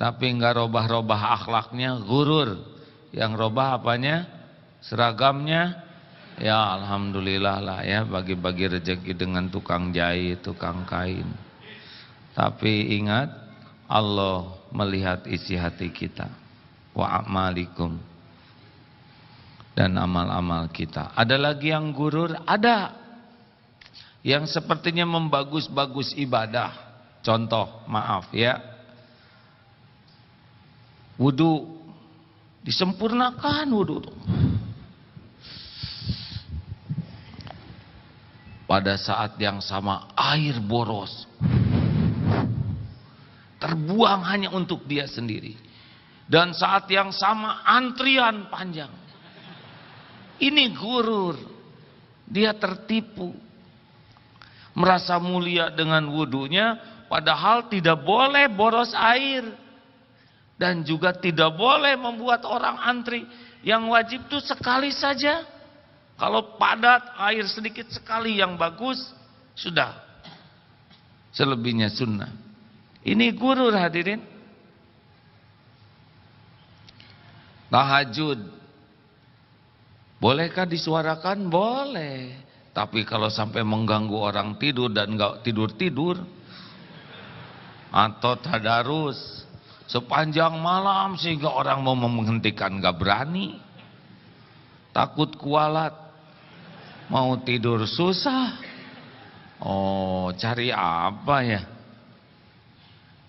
tapi enggak robah-robah akhlaknya, gurur. Yang robah apanya? Seragamnya. Ya alhamdulillah lah ya, bagi-bagi rezeki dengan tukang jahit, tukang kain. Tapi ingat, Allah melihat isi hati kita. Wa amalikum, dan amal-amal kita. Ada lagi yang gurur? Ada. Yang sepertinya membagus-bagus ibadah. Contoh, maaf ya, wudu disempurnakan, wudu. Pada saat yang sama air boros, terbuang hanya untuk dia sendiri. Dan saat yang sama antrian panjang. Ini gurur. Dia tertipu. Merasa mulia dengan wudunya, padahal tidak boleh boros air. Dan juga tidak boleh membuat orang antri. Yang wajib itu sekali saja. Kalau padat, air sedikit sekali yang bagus, sudah. Selebihnya sunnah. Ini gurur, hadirin. Tahajud, bolehkah disuarakan? Boleh. Tapi kalau sampai mengganggu orang tidur dan enggak tidur-tidur, atau tadarus sepanjang malam sehingga orang mau menghentikan enggak berani, takut kualat, mau tidur susah. Oh, cari apa ya?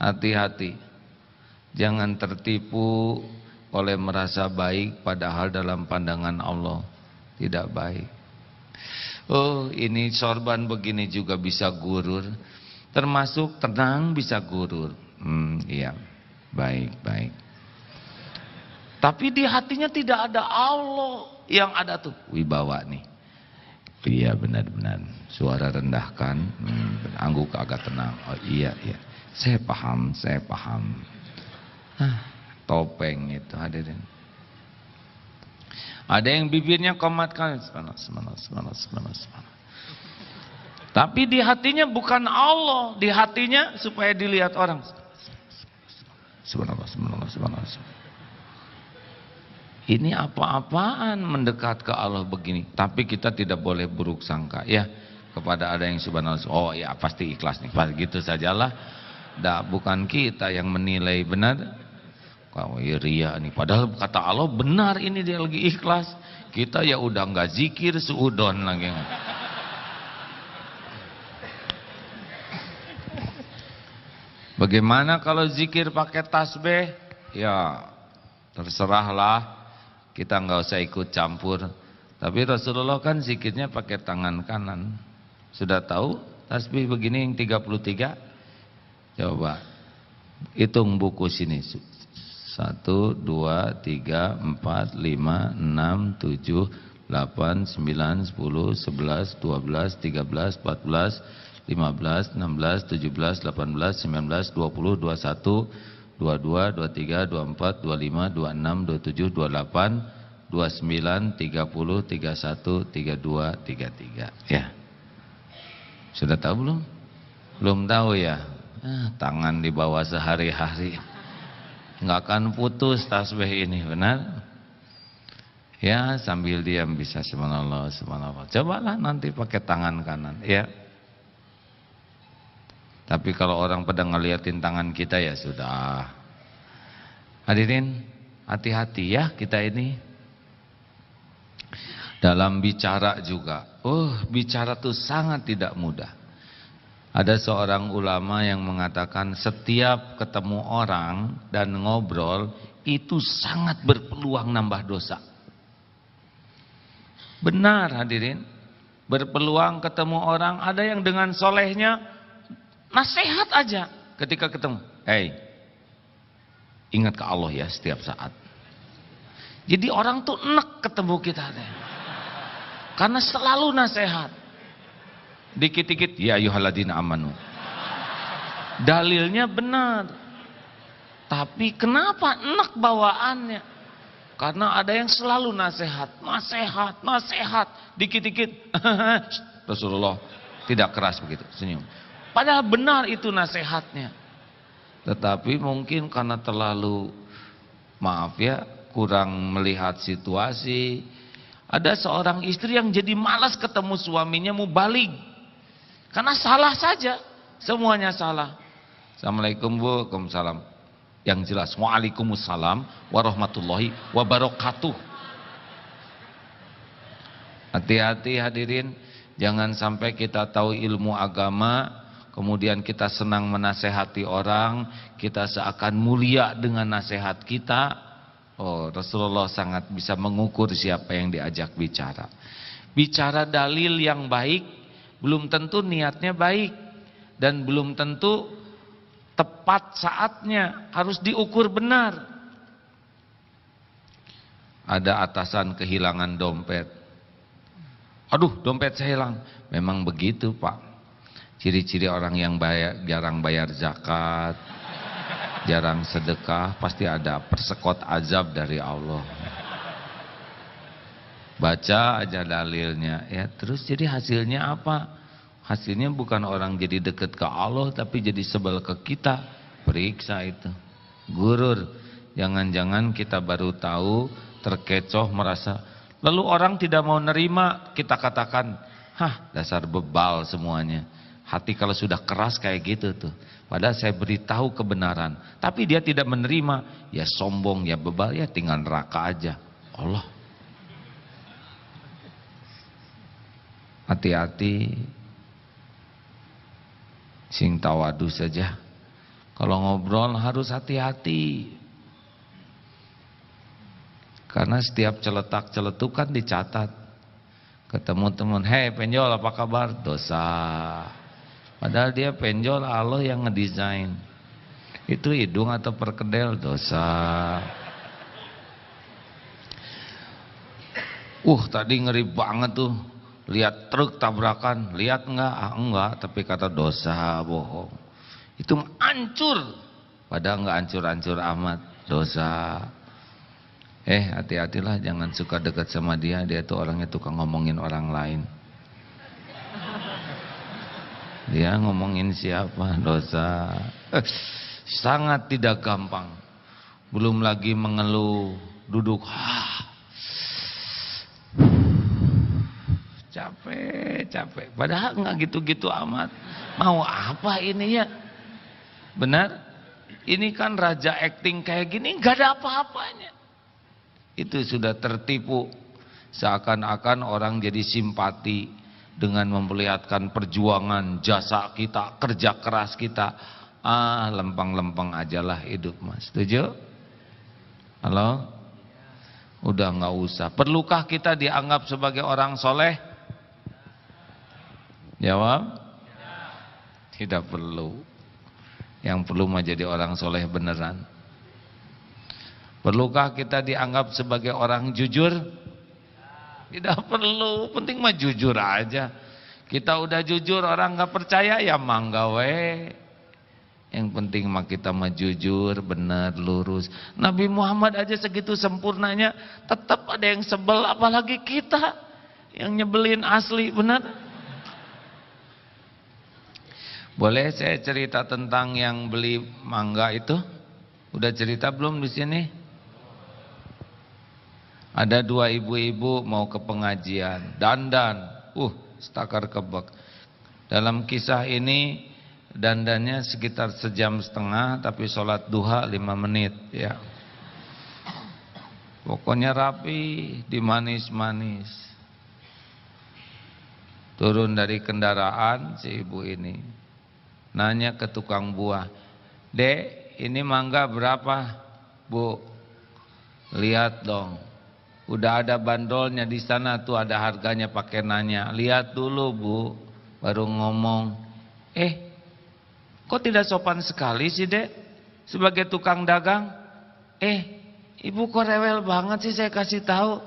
Hati-hati. Jangan tertipu oleh merasa baik padahal dalam pandangan Allah tidak baik. Oh, ini sorban begini juga bisa gurur. Termasuk tenang bisa gurur. Iya. Baik. Tapi di hatinya tidak ada Allah. Yang ada tuh wibawa nih. Iya, benar-benar. Suara rendahkan, angguk agak tenang. Oh iya. Saya paham. Topeng itu, hadirin. Ada yang bibirnya komatkan, subhanallah. Tapi di hatinya bukan Allah, di hatinya supaya dilihat orang. Subhanallah. Ini apa-apaan mendekat ke Allah begini. Tapi kita tidak boleh buruk sangka ya kepada ada yang subhanallah. Oh ya pasti ikhlas nih, pasti gitu sajalah. Bukan kita yang menilai benar. Kau ria nih. Padahal kata Allah benar ini dia lagi ikhlas. Kita ya udah nggak zikir suudon lagi. Bagaimana kalau zikir pakai tasbih? Ya terserahlah. Kita nggak usah ikut campur. Tapi Rasulullah kan zikirnya pakai tangan kanan. Sudah tahu tasbih begini yang 33? Coba hitung buku sini. 1, 2, 3, 4, 5, 6, 7, 8, 9, 10, 11, 12, 13, 14, 15, 16, 17, 18, 19, 20, 22, 23, 24, 25, 26, 27, 28, 29, 30, 31, 32, 33. Ya. Sudah tahu belum? Belum tahu ya? Tangan di bawah sehari-hari. Enggak akan putus tasbih ini, benar? Ya, sambil diam bisa subhanallah. Cobalah nanti pakai tangan kanan, ya. Tapi kalau orang pada ngeliatin tangan kita ya sudah. Hadirin, hati-hati ya kita ini. Dalam bicara juga, bicara tuh sangat tidak mudah. Ada seorang ulama yang mengatakan setiap ketemu orang dan ngobrol itu sangat berpeluang nambah dosa. Benar hadirin, berpeluang ketemu orang. Ada yang dengan solehnya nasihat aja ketika ketemu. Ingat ke Allah ya setiap saat. Jadi orang tuh enak ketemu kita deh. Karena selalu nasihat. Dikit-dikit ya ayyuhalladzina amanu. Dalilnya benar. Tapi kenapa enak bawaannya? Karena ada yang selalu nasihat. Dikit-dikit Rasulullah tidak keras begitu, senyum. Padahal benar itu nasihatnya. Tetapi mungkin karena terlalu kurang melihat situasi. Ada seorang istri yang jadi malas ketemu suaminya mau balik. Karena salah saja, semuanya salah. Assalamualaikum bu, waalaikumsalam. Yang jelas, waalaikumsalam warahmatullahi wabarakatuh. Hati-hati hadirin, jangan sampai kita tahu ilmu agama, kemudian kita senang menasehati orang, kita seakan mulia dengan nasihat kita. Rasulullah sangat bisa mengukur siapa yang diajak bicara. Bicara dalil yang baik, belum tentu niatnya baik. Dan belum tentu tepat saatnya, harus diukur benar. Ada atasan kehilangan dompet. Aduh, dompet saya hilang. Memang begitu Pak. Ciri-ciri orang yang jarang bayar zakat, jarang sedekah, pasti ada persekot azab dari Allah. Baca aja dalilnya ya. Terus jadi hasilnya apa? Hasilnya bukan orang jadi dekat ke Allah, tapi jadi sebel ke kita. Periksa itu. Gurur. Jangan-jangan kita baru tahu, terkecoh, merasa. Lalu orang tidak mau nerima, kita katakan, dasar bebal semuanya. Hati kalau sudah keras kayak gitu tuh. Padahal saya beritahu kebenaran, tapi dia tidak menerima, ya sombong, ya bebal, ya tinggal neraka aja. Allah. Hati-hati. Sing tawadu saja. Kalau ngobrol harus hati-hati. Karena setiap celetak-celetuk kan dicatat. Ketemu teman, "Hei penjol apa kabar?" Dosa. Padahal dia penjol, Allah yang ngedesain. Itu hidung atau perkedel? Dosa. Tadi ngeri banget tuh. Lihat truk tabrakan. Lihat enggak? Enggak. Tapi kata dosa, bohong. Itu hancur. Padahal enggak hancur-hancur amat. Dosa. Hati-hatilah, jangan suka dekat sama dia. Dia tuh orangnya tukang ngomongin orang lain. Dia ngomongin siapa? Dosa. Sangat tidak gampang. Belum lagi mengeluh, duduk. Capek. Padahal enggak gitu-gitu amat. Mau apa ini ya? Benar? Ini kan raja acting kayak gini, enggak ada apa-apanya. Itu sudah tertipu. Seakan-akan orang jadi simpati dengan memperlihatkan perjuangan, jasa kita, kerja keras kita. Lempeng-lempeng ajalah hidup mas. Setuju? Halo? Udah nggak usah. Perlukah kita dianggap sebagai orang soleh? Jawab? Tidak perlu. Yang perlu mah jadi orang soleh beneran. Perlukah kita dianggap sebagai orang jujur? Tidak perlu, penting mah jujur aja. Kita udah jujur, orang gak percaya ya mangga we. Yang penting mah kita mah jujur, benar, lurus. Nabi Muhammad aja segitu sempurnanya, tetap ada yang sebel, apalagi kita yang nyebelin asli, benar. Boleh saya cerita tentang yang beli mangga itu? Udah cerita belum di sini? Ada dua ibu-ibu mau ke pengajian, dandan, setakar kebek. Dalam kisah ini dandannya sekitar 1,5 jam, tapi sholat duha 5 menit ya. Pokoknya rapi, dimanis-manis. Turun dari kendaraan si ibu ini, nanya ke tukang buah, "Dek, ini mangga berapa, Bu?" "Lihat dong, udah ada bandrolnya di sana tuh, ada harganya." Pakai nanya, "Lihat dulu, Bu." Baru ngomong, "Kok tidak sopan sekali sih, Dek, sebagai tukang dagang? Ibu kok rewel banget sih saya kasih tahu.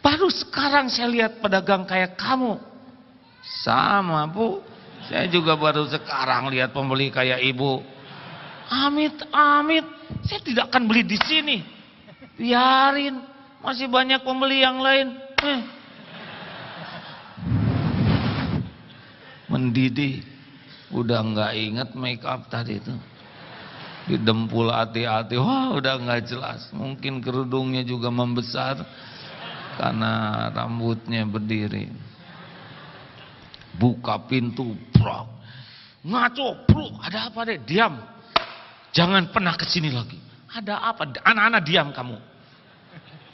Baru sekarang saya lihat pedagang kayak kamu." "Sama, Bu, saya juga baru sekarang lihat pembeli kayak ibu." "Amit, saya tidak akan beli di sini. Biarin, masih banyak pembeli yang lain." Mendidih, udah nggak inget make up tadi itu. Didempul hati-hati, wah udah nggak jelas. Mungkin kerudungnya juga membesar karena rambutnya berdiri. Buka pintu, bro. "Ngaco, bro, ada apa, Dek?" "Diam, jangan pernah kesini lagi." "Ada apa? Anak-anak diam kamu.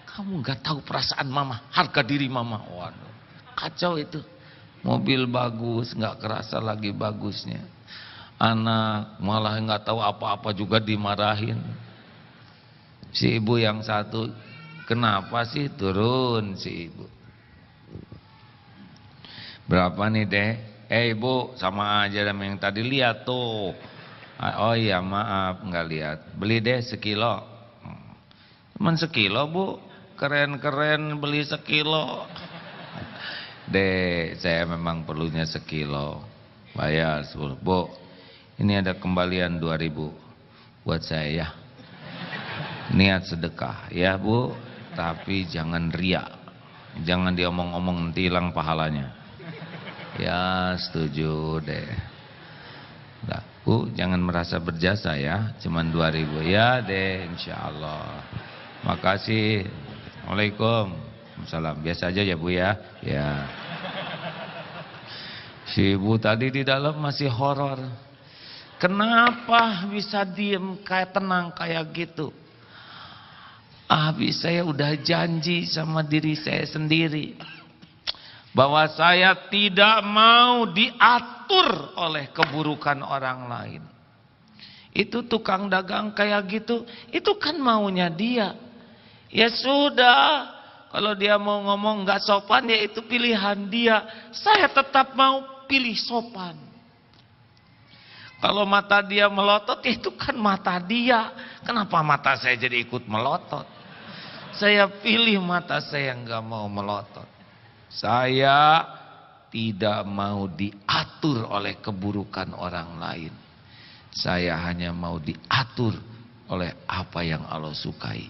Kamu nggak tahu perasaan mama, harga diri mama." Waduh, kacau itu. Mobil bagus, nggak kerasa lagi bagusnya. Anak malah nggak tahu apa-apa juga dimarahin. Si ibu yang satu, "Kenapa sih?" Turun si ibu. "Berapa nih, Dek?" Ibu, sama aja sama yang tadi, lihat tuh." "Oh iya maaf nggak lihat." "Beli deh sekilo." "Cuman sekilo, Bu? Keren-keren beli sekilo." "Dek, saya memang perlunya sekilo." "Bayar 10. Bu, ini ada kembalian 2.000 buat saya ya. Niat sedekah ya, Bu, tapi jangan riak. Jangan diomong-omong nanti hilang pahalanya." "Ya, setuju deh." "Nah, Bu, jangan merasa berjasa ya, cuman 2.000 ya deh, insyaallah. Makasih. Assalamualaikum." "Salam." "Biasa aja ya, Bu ya." "Ya." Si ibu tadi di dalam masih horor. Kenapa bisa diem kayak tenang kayak gitu? Habis saya udah janji sama diri saya sendiri bahwa saya tidak mau diatur oleh keburukan orang lain. Itu tukang dagang kayak gitu, itu kan maunya dia. Ya sudah, kalau dia mau ngomong nggak sopan ya itu pilihan dia. Saya tetap mau pilih sopan. Kalau mata dia melotot, itu kan mata dia. Kenapa mata saya jadi ikut melotot? Saya pilih mata saya nggak mau melotot. Saya tidak mau diatur oleh keburukan orang lain. Saya hanya mau diatur oleh apa yang Allah sukai.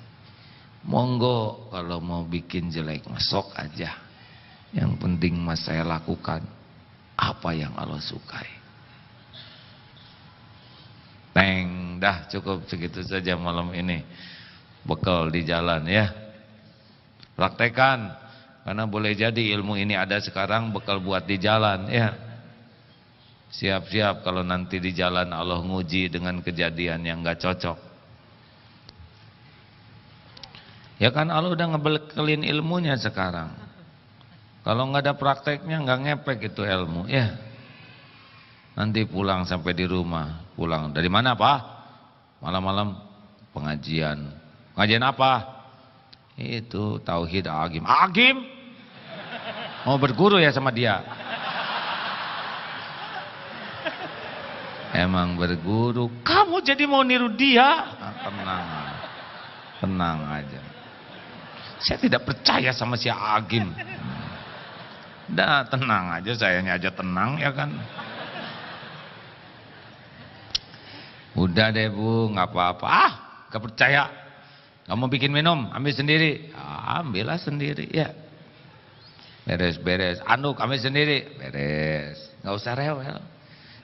Monggo kalau mau bikin jelek, masuk aja. Yang penting mas saya lakukan apa yang Allah sukai. Dah cukup segitu saja malam ini. Bekal di jalan ya. Praktekan, karena boleh jadi ilmu ini ada sekarang bekal buat di jalan ya. Siap-siap kalau nanti di jalan Allah nguji dengan kejadian yang gak cocok. Ya kan Allah udah ngebekelin ilmunya sekarang. Kalau gak ada prakteknya gak ngepek itu ilmu ya. Nanti pulang sampai di rumah, pulang dari mana Pak? Malam-malam pengajian. Pengajian apa? Itu tauhid agim. Agim? Mau berguru ya sama dia? Emang berguru. Kamu jadi mau niru dia? Tenang. Tenang aja. Saya tidak percaya sama si Agim. Dah tenang aja, sayanya aja tenang ya kan. Udah deh Bu, nggak apa-apa. Gak percaya. Kamu bikin minum, ambil sendiri. Ambillah sendiri ya. Beres-beres. Anduk ambil sendiri. Beres. Nggak usah rewel.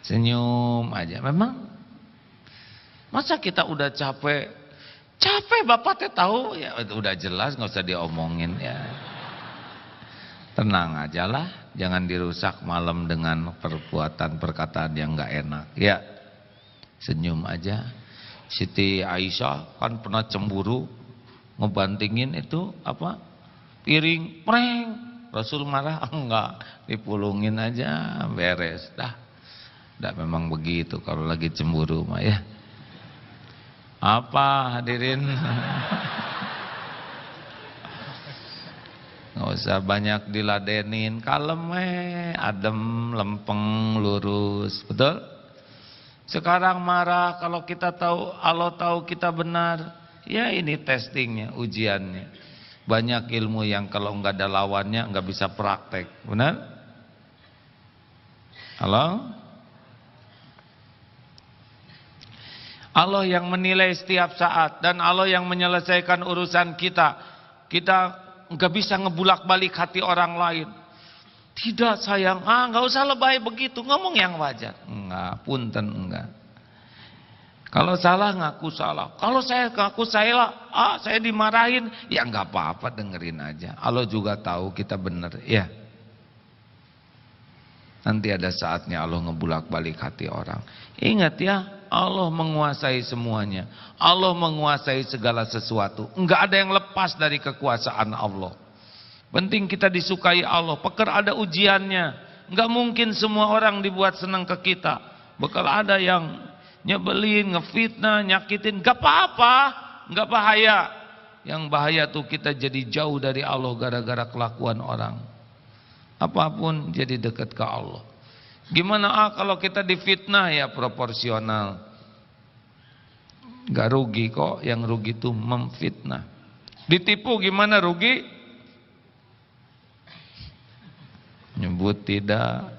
Senyum aja. Memang masa kita udah capek Bapak teh tahu ya, udah jelas nggak usah diomongin ya. Tenang aja lah, jangan dirusak malam dengan perbuatan perkataan yang nggak enak ya. Senyum aja. Siti Aisyah kan pernah cemburu ngebantingin itu apa? Piring, preng. Rasul marah enggak, dipulungin aja beres dah. Enggak, memang begitu kalau lagi cemburu mah ya. Apa hadirin? Nggak usah banyak diladenin, kalem adem, lempeng, lurus, betul? Sekarang marah kalau kita tahu, Allah tahu kita benar, ya ini testingnya, ujiannya. Banyak ilmu yang kalau nggak ada lawannya nggak bisa praktek, benar? Halo? Allah yang menilai setiap saat dan Allah yang menyelesaikan urusan kita. Kita nggak bisa ngebulak-balik hati orang lain. Tidak sayang, nggak usah lebay begitu, ngomong yang wajar. Enggak, punten enggak. Kalau salah ngaku salah. Kalau saya ngaku salah, saya dimarahin, ya nggak apa-apa, dengerin aja. Allah juga tahu kita benar, ya. Nanti ada saatnya Allah ngebulak-balik hati orang. Ingat ya, Allah menguasai semuanya. Allah menguasai segala sesuatu. Enggak ada yang lepas dari kekuasaan Allah. Penting kita disukai Allah. Peker ada ujiannya. Enggak mungkin semua orang dibuat senang ke kita. Bakal ada yang nyebelin, ngefitnah, nyakitin. Enggak apa-apa, enggak bahaya. Yang bahaya tuh kita jadi jauh dari Allah gara-gara kelakuan orang. Apapun jadi dekat ke Allah. Gimana kalau kita difitnah, ya proporsional. Gak rugi kok, yang rugi itu memfitnah. Ditipu gimana rugi? Nyebut tidak,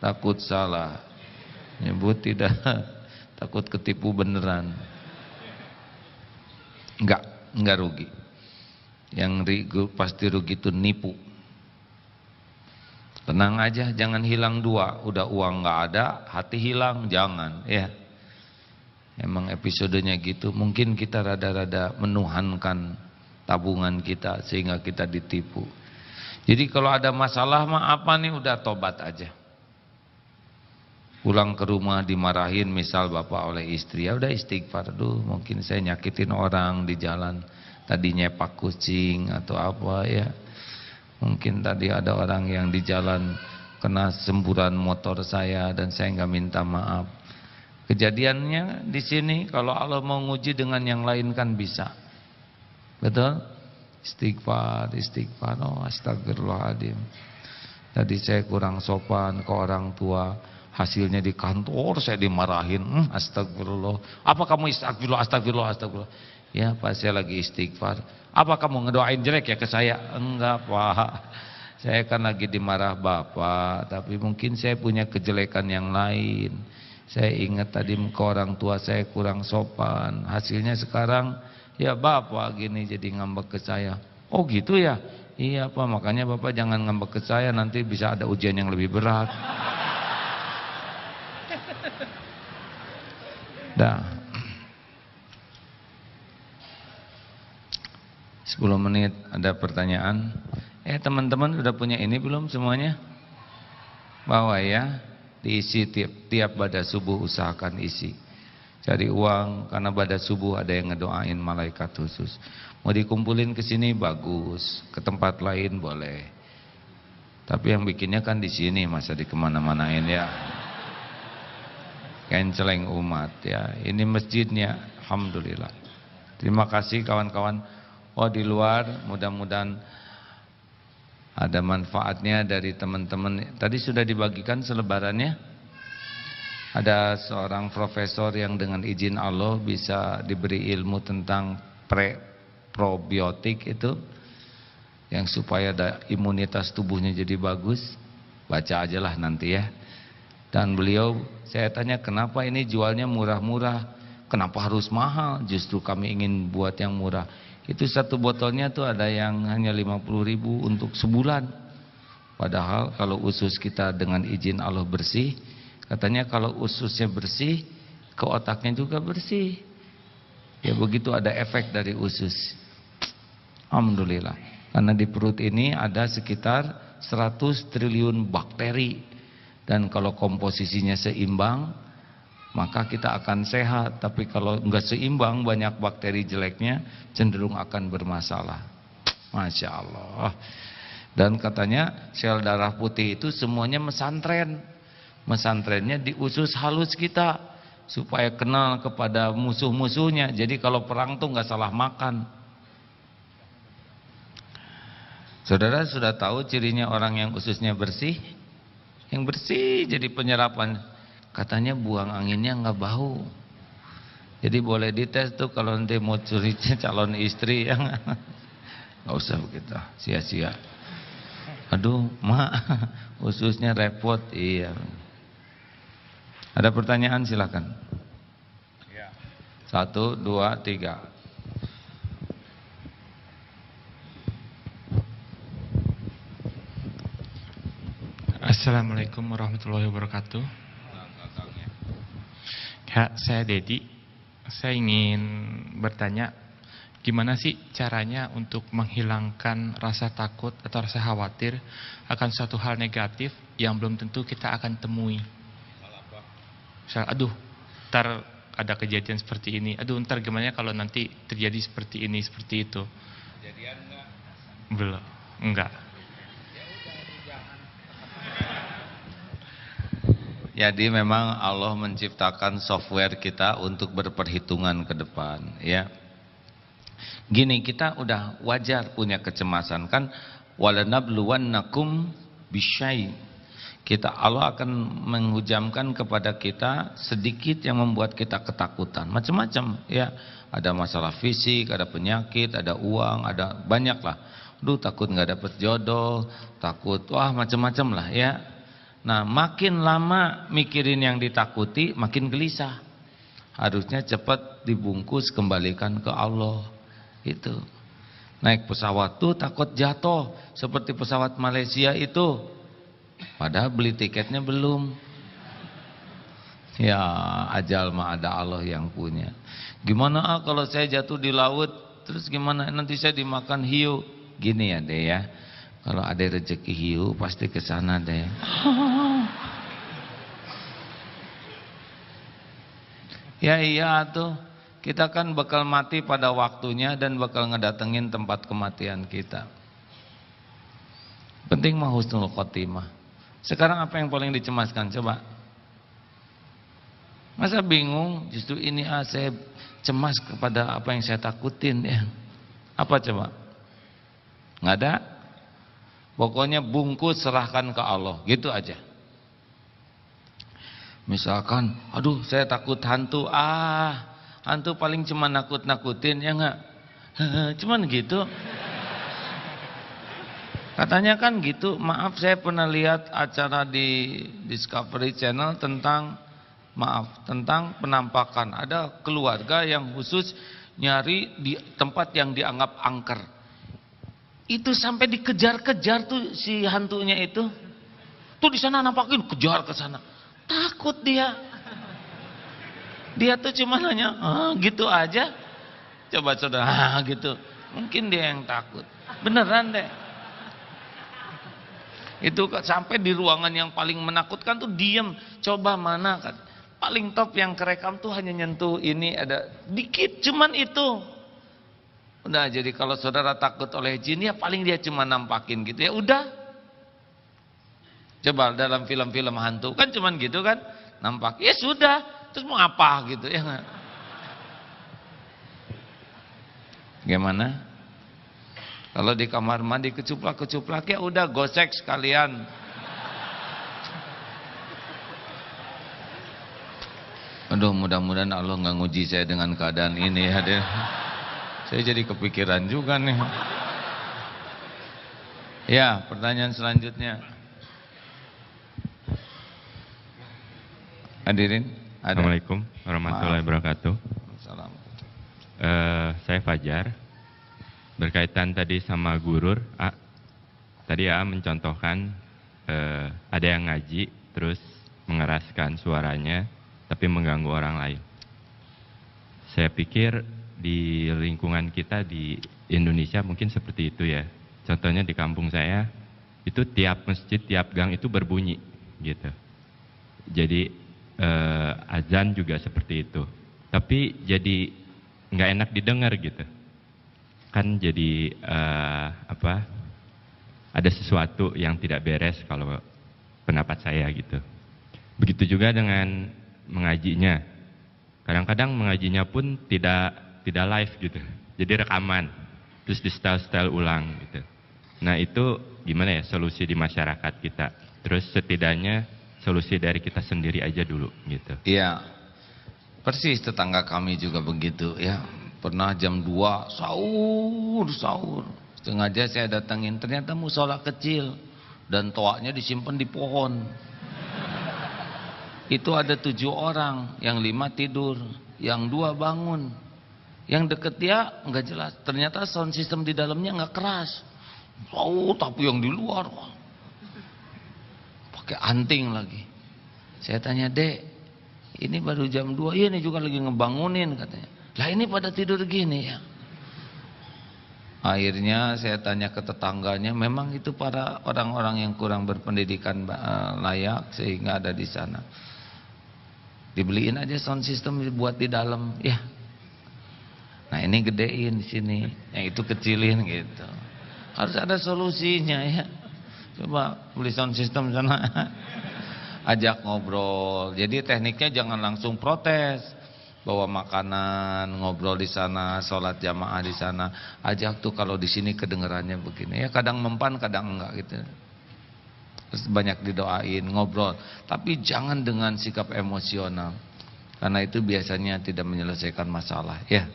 takut salah. Nyebut tidak, takut ketipu beneran. Enggak rugi. Yang pasti rugi itu nipu. Tenang aja, jangan hilang dua. Udah uang nggak ada, hati hilang, jangan ya. Emang episodenya gitu. Mungkin kita rada-rada menuhankan tabungan kita sehingga kita ditipu. Jadi kalau ada masalah mah apa nih, udah tobat aja. Pulang ke rumah dimarahin misal bapak oleh istri, ya udah istighfar. Duh, mungkin saya nyakitin orang di jalan, tadi nyepak kucing atau apa ya. Mungkin tadi ada orang yang di jalan kena semburan motor saya dan saya nggak minta maaf. Kejadiannya di sini kalau Allah mau nguji dengan yang lain kan bisa. Betul? Istighfar, oh astagfirullahaladzim. Tadi saya kurang sopan ke orang tua, hasilnya di kantor saya dimarahin. Astagfirullah. Apa kamu astagfirullah? Ya Pak, saya lagi istighfar. Apa kamu ngedoain jelek ya ke saya? Enggak Pak, saya kan lagi dimarah Bapak. Tapi mungkin saya punya kejelekan yang lain. Saya ingat tadi ke orang tua saya kurang sopan. Hasilnya sekarang ya Bapak gini jadi ngambek ke saya. Oh gitu ya? Iya Pak, makanya Bapak jangan ngambek ke saya, nanti bisa ada ujian yang lebih berat. Dah. 10 menit ada pertanyaan. Teman-teman udah punya ini belum semuanya? Bawa ya, diisi tiap pada subuh, usahakan isi. Cari uang karena pada subuh ada yang ngedoain malaikat khusus. Mau dikumpulin ke sini bagus, ke tempat lain boleh. Tapi yang bikinnya kan di sini, masa di kemana-manain ya. Kenceleng umat ya. Ini masjidnya, alhamdulillah. Terima kasih kawan-kawan. Oh di luar mudah-mudahan ada manfaatnya dari teman-teman. Tadi sudah dibagikan selebarannya. Ada seorang profesor yang dengan izin Allah bisa diberi ilmu tentang probiotik itu, yang supaya ada imunitas tubuhnya jadi bagus. Baca aja lah nanti ya. Dan beliau, saya tanya kenapa ini jualnya murah-murah, kenapa harus mahal? Justru kami ingin buat yang murah. Itu satu botolnya tuh ada yang hanya 50.000 untuk sebulan. Padahal kalau usus kita dengan izin Allah bersih, katanya kalau ususnya bersih, ke otaknya juga bersih. Ya begitu ada efek dari usus. Alhamdulillah. Karena di perut ini ada sekitar 100 triliun bakteri. Dan kalau komposisinya seimbang, maka kita akan sehat. Tapi kalau enggak seimbang, banyak bakteri jeleknya, cenderung akan bermasalah. Masya Allah. Dan katanya sel darah putih itu semuanya mesantren. Mesantrennya di usus halus kita, supaya kenal kepada musuh-musuhnya. Jadi kalau perang tuh enggak salah makan. Saudara sudah tahu cirinya orang yang ususnya bersih? Yang bersih jadi penyerapan. Katanya buang anginnya nggak bau. Jadi boleh dites tuh kalau nanti mau curi calon istri, ya nggak usah begitu, sia-sia. Aduh, mak, ususnya repot. Iya. Ada pertanyaan, silakan. 1, 2, 3. Assalamualaikum warahmatullahi wabarakatuh. Ya, saya Dedi. Saya ingin bertanya, gimana sih caranya untuk menghilangkan rasa takut atau rasa khawatir akan suatu hal negatif yang belum tentu kita akan temui? Misal, aduh, ntar ada kejadian seperti ini. Aduh, ntar gimana kalau nanti terjadi seperti ini, seperti itu. Kejadian enggak? Belum, enggak. Jadi memang Allah menciptakan software kita untuk berperhitungan ke depan, ya. Gini, kita udah wajar punya kecemasan kan, walanabluwannakum bisyai. Allah akan menghujamkan kepada kita sedikit yang membuat kita ketakutan, macam-macam, ya. Ada masalah fisik, ada penyakit, ada uang, ada banyak lah. Duh, takut nggak dapet jodoh, takut wah macam-macam lah, ya. Nah, makin lama mikirin yang ditakuti, makin gelisah. Harusnya cepat dibungkus, kembalikan ke Allah. Itu. Naik pesawat tuh takut jatuh, seperti pesawat Malaysia itu. Padahal beli tiketnya belum. Ya, ajal mah ada Allah yang punya. Gimana kalau saya jatuh di laut, terus gimana nanti saya dimakan hiu? Gini ya deh ya. Kalau ada rezeki hiu pasti ke sana deh. Ya iya tuh. Kita kan bakal mati pada waktunya dan bakal ngedatengin tempat kematian kita. Penting mah husnul khotimah. Sekarang apa yang paling dicemaskan coba? Masa bingung? Justru ini saya cemas kepada apa yang saya takutin ya. Apa coba? Nggak ada? Pokoknya bungkus serahkan ke Allah, gitu aja. Misalkan, aduh saya takut hantu, hantu paling cuma nakut-nakutin, ya enggak? Cuman gitu. Katanya kan gitu, maaf saya pernah lihat acara di Discovery Channel tentang penampakan. Ada keluarga yang khusus nyari di tempat yang dianggap angker. Itu sampai dikejar-kejar tuh si hantunya itu. Tuh di sana nampakin, kejar ke sana. Takut dia. Dia tuh cuma nanya, gitu aja. Coba saudara, gitu. Mungkin dia yang takut. Beneran deh. Itu sampai di ruangan yang paling menakutkan tuh diem. Coba mana kan. Paling top yang kerekam tuh hanya nyentuh ini ada dikit, cuman itu. Udah, jadi kalau saudara takut oleh jin ya paling dia cuma nampakin gitu ya udah. Coba dalam film-film hantu kan cuman gitu kan, nampak. Ya sudah, terus mau apa gitu ya enggak? Gimana? Kalau di kamar mandi kecuplak-kecuplak ya udah gosek sekalian. Aduh, mudah-mudahan Allah nggak nguji saya dengan keadaan ini ya. Saya jadi kepikiran juga nih. Ya, pertanyaan selanjutnya. Hadirin, ada. Assalamualaikum warahmatullahi wabarakatuh. Assalamualaikum. Saya Fajar. Berkaitan tadi sama gurur, tadi mencontohkan ada yang ngaji terus mengeraskan suaranya tapi mengganggu orang lain. Saya pikir di lingkungan kita di Indonesia mungkin seperti itu ya. Contohnya di kampung saya itu tiap masjid, tiap gang itu berbunyi gitu. Jadi azan juga seperti itu. Tapi jadi nggak enak didengar gitu. Kan jadi ada sesuatu yang tidak beres kalau pendapat saya gitu. Begitu juga dengan mengajinya. Kadang-kadang mengajinya pun tidak live gitu. Jadi rekaman, terus di style ulang gitu. Nah itu gimana ya solusi di masyarakat kita? Terus setidaknya solusi dari kita sendiri aja dulu gitu. Iya, persis tetangga kami juga begitu ya. Pernah jam 2 sahur. Sengaja saya datangin, ternyata musola kecil dan toaknya disimpan di pohon. Itu ada 7 orang, yang 5 tidur, yang 2 bangun. Yang deket dia nggak jelas. Ternyata sound system di dalamnya nggak keras. Tapi yang di luar pakai anting lagi. Saya tanya, "Dek, ini baru jam 2." "Iya, ini juga lagi ngebangunin," katanya. "Lah ini pada tidur gini ya." Akhirnya saya tanya ke tetangganya, memang itu para orang-orang yang kurang berpendidikan layak sehingga ada di sana. Dibeliin aja sound system buat di dalam, ya. Nah ini gedein di sini, yang itu kecilin gitu. Harus ada solusinya ya. Coba beli sound system sana, ajak ngobrol. Jadi tekniknya jangan langsung protes, bawa makanan, ngobrol di sana, sholat jamaah di sana. Ajak tuh kalau di sini kedengarannya begini. Ya kadang mempan, kadang enggak gitu. Terus banyak didoain, ngobrol. Tapi jangan dengan sikap emosional, karena itu biasanya tidak menyelesaikan masalah. Ya.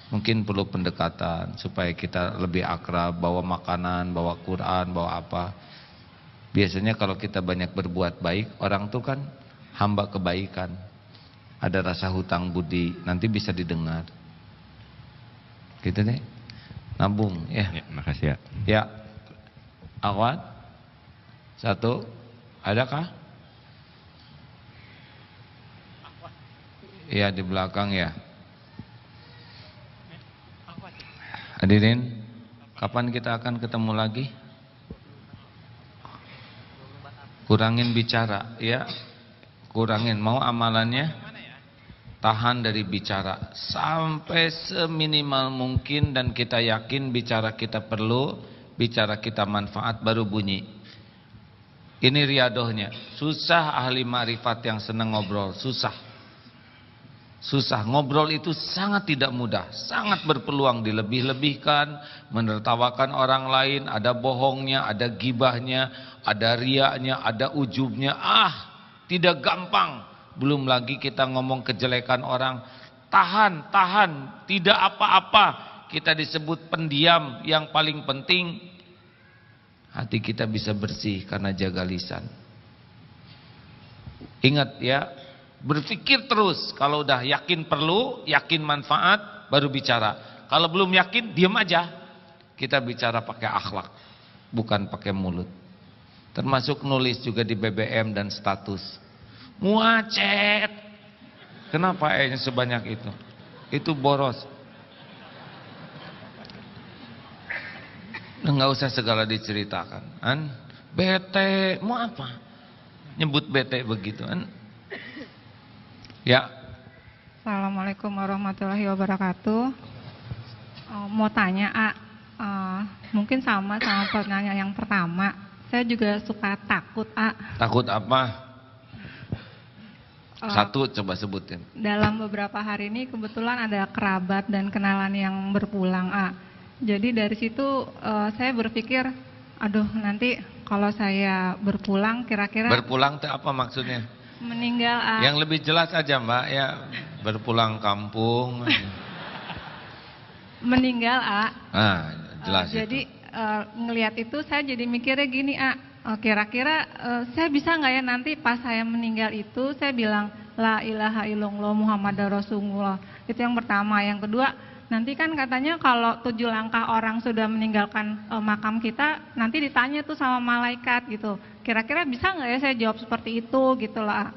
Mungkin perlu pendekatan supaya kita lebih akrab, bawa makanan, bawa Quran, bawa apa. Biasanya kalau kita banyak berbuat baik, orang tuh kan hamba kebaikan. Ada rasa hutang budi, nanti bisa didengar. Gitu deh. Nabung ya. Ya, makasih ya. Ya. Awat. 1. Adakah? Iya di belakang ya. Hadirin, kapan kita akan ketemu lagi? Kurangin bicara, ya. Kurangin, mau amalannya? Tahan dari bicara sampai seminimal mungkin, dan kita yakin bicara kita perlu, bicara kita manfaat, baru bunyi. Ini riadohnya. Susah ahli ma'rifat yang senang ngobrol, susah. Susah, ngobrol itu sangat tidak mudah, sangat berpeluang dilebih-lebihkan, menertawakan orang lain, ada bohongnya, ada gibahnya, ada riaknya, ada ujubnya. Tidak gampang. Belum lagi kita ngomong kejelekan orang. Tahan, tidak apa-apa. Kita disebut pendiam. Yang paling penting, hati kita bisa bersih karena jaga lisan. Ingat ya, berpikir terus. Kalau udah yakin perlu, yakin manfaat, baru bicara. Kalau belum yakin, diam aja. Kita bicara pakai akhlak, bukan pakai mulut. Termasuk nulis juga di BBM dan status. Muacet. Kenapa E-nya sebanyak itu? Itu boros. Nggak usah segala diceritakan. Bete, mau apa? Nyebut bete begitu kan? Ya. Assalamualaikum warahmatullahi wabarakatuh. Mau tanya, mungkin sama pertanyaan yang pertama. Saya juga suka takut, Takut apa? 1 coba sebutin. Dalam beberapa hari ini kebetulan ada kerabat dan kenalan yang berpulang, Jadi dari situ saya berpikir, aduh nanti kalau saya berpulang kira-kira. Berpulang itu apa maksudnya? Meninggal, Yang lebih jelas aja Mbak ya, berpulang kampung. Meninggal, Jelas. Jadi ngelihat itu saya jadi mikirnya gini, kira-kira saya bisa nggak ya nanti pas saya meninggal itu saya bilang la ilaha illallah Muhammadar Rasulullah. Itu yang pertama. Yang kedua, nanti kan katanya kalau 7 langkah orang sudah meninggalkan makam kita, nanti ditanya tuh sama malaikat gitu. Kira-kira bisa nggak ya saya jawab seperti itu gitu lah.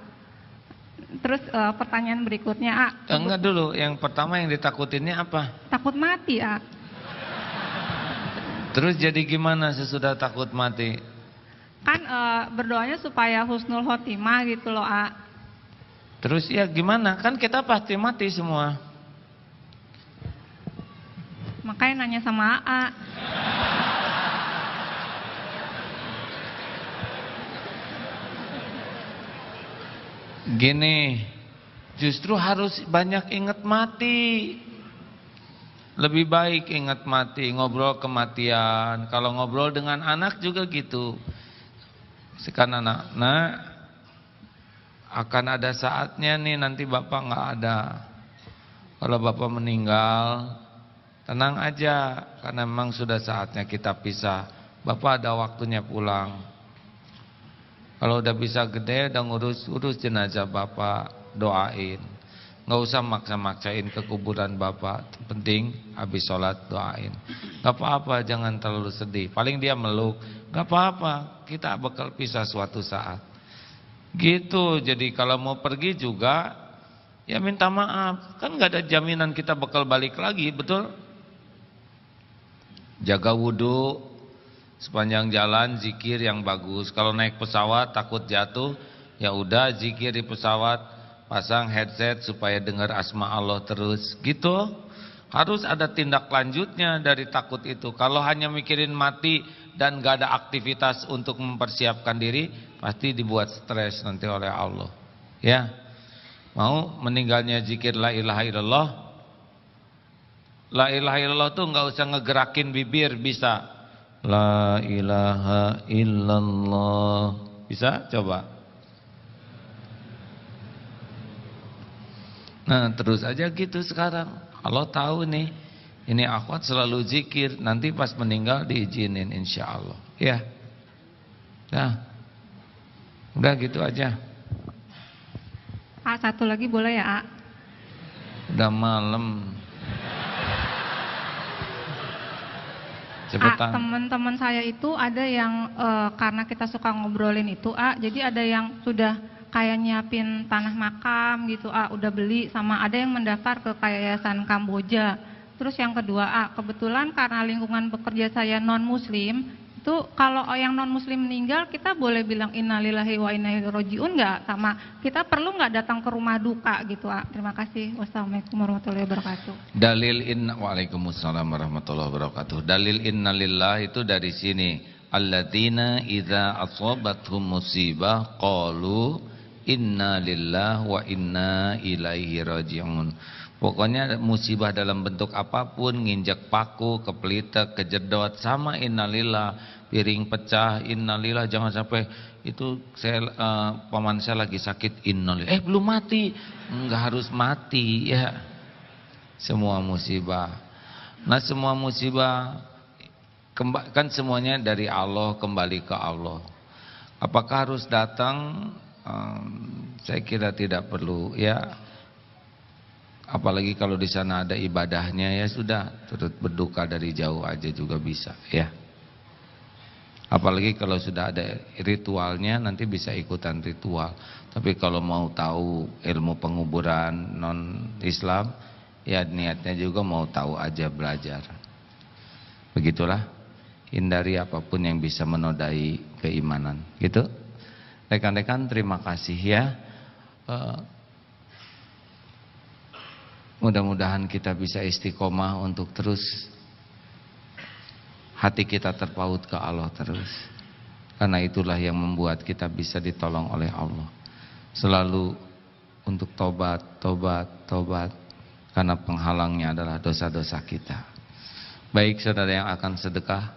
Terus pertanyaan berikutnya, Enggak dulu, yang pertama yang ditakutinnya apa? Takut mati, Terus jadi gimana sesudah takut mati? Kan berdoanya supaya husnul khotimah gitu loh, Terus ya gimana? Kan kita pasti mati semua. Makanya nanya sama AA. Gini, justru harus banyak ingat mati. Lebih baik ingat mati, ngobrol kematian. Kalau ngobrol dengan anak juga gitu. Sekarang anak, nah akan ada saatnya nih nanti bapak nggak ada. Kalau bapak meninggal, tenang aja, karena memang sudah saatnya kita pisah. Bapak ada waktunya pulang. Kalau udah bisa gede, udah urus jenazah bapak, doain. Nggak usah maksa-maksain ke kuburan bapak. Penting habis sholat doain. Gak apa-apa, jangan terlalu sedih. Paling dia meluk, gak apa-apa, kita bakal pisah suatu saat. Gitu. Jadi kalau mau pergi juga, ya minta maaf. Kan gak ada jaminan kita bakal balik lagi, betul? Jaga wudhu sepanjang jalan, zikir yang bagus. Kalau naik pesawat takut jatuh, ya udah zikir di pesawat, pasang headset supaya dengar asma Allah terus. Gitu. Harus ada tindak lanjutnya dari takut itu. Kalau hanya mikirin mati dan gak ada aktivitas untuk mempersiapkan diri, pasti dibuat stres nanti oleh Allah. Ya, mau meninggalnya zikir la ilaha illallah. La ilaha illallah tuh gak usah ngegerakin bibir, bisa. La ilaha illallah. Bisa? Coba. Nah terus aja gitu sekarang. Allah tahu nih, ini akhwat selalu zikir, nanti pas meninggal diizinin insya Allah. Ya, nah, udah gitu aja. Satu lagi boleh ya, Udah malam. Cepetan. Teman-teman saya itu ada yang karena kita suka ngobrolin itu, jadi ada yang sudah kayak nyiapin tanah makam gitu, udah beli, sama ada yang mendaftar ke Yayasan Kamboja. Terus yang kedua, kebetulan karena lingkungan bekerja saya non muslim, itu kalau yang non muslim meninggal kita boleh bilang innalillahi wa inna ilaihi rajiun nggak? Sama kita perlu nggak datang ke rumah duka gitu? Terima kasih. Wassalamualaikum warahmatullahi wabarakatuh. Waalaikumsalam warahmatullahi wabarakatuh. Dalil innalillah itu dari sini. Alladzina idza asabathum musibah qalu inna lillahi wa inna ilaihi raji'un. Pokoknya musibah dalam bentuk apapun, nginjak paku, kepelitek, kejedot, sama innalillah. Piring pecah, innalillah. Jangan sampai itu saya paman saya lagi sakit, innalillah. Belum mati. Enggak harus mati ya. Semua musibah. Nah semua musibah kan semuanya dari Allah, kembali ke Allah. Apakah harus datang? Saya kira tidak perlu ya, apalagi kalau di sana ada ibadahnya, ya sudah turut berduka dari jauh aja juga bisa ya. Apalagi kalau sudah ada ritualnya, nanti bisa ikutan ritual. Tapi kalau mau tahu ilmu penguburan non Islam, ya niatnya juga mau tahu aja, belajar. Begitulah, hindari apapun yang bisa menodai keimanan gitu. Rekan-rekan terima kasih ya. Mudah-mudahan kita bisa istiqomah untuk terus hati kita terpaut ke Allah terus. Karena itulah yang membuat kita bisa ditolong oleh Allah. Selalu untuk tobat, tobat, tobat. Karena penghalangnya adalah dosa-dosa kita. Baik saudara yang akan sedekah,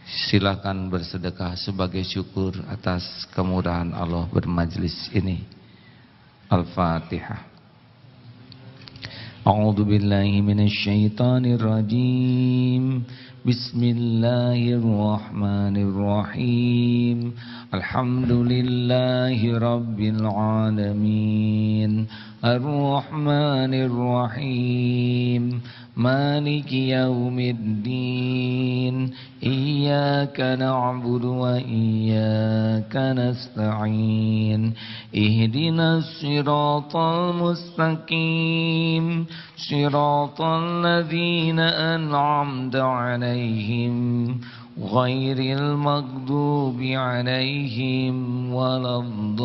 silakan bersedekah sebagai syukur atas kemurahan Allah bermajlis ini. Al-Fatihah. A'udzu billahi minasy syaithanir rajim. Bismillahirrahmanirrahim. Alhamdulillahi rabbil alamin. Ar-Rahmanir Rahim. Maliki yaumiddin. Iyyaka na'budu wa iyyaka nasta'in. Ihdinas siratal mustaqim. Siratal ladzina an'amta 'alaihim غير المغضوب عليهم ولا الضالين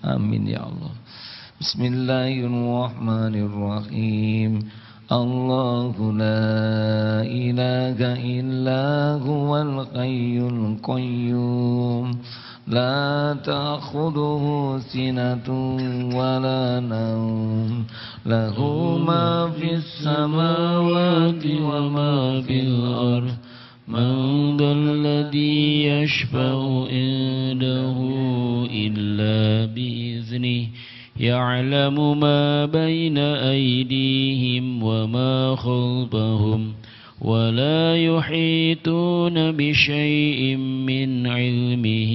آمين يا الله. بسم الله الرحمن الرحيم. الله لا إله إلا هو الحي القيوم لا تأخذه سنة ولا نوم له ما في السماوات وما في الأرض من ذا الذي يشفع عنده إلا بإذنه يعلم ما بين أيديهم وما خلفهم ولا يحيطون بشيء من علمه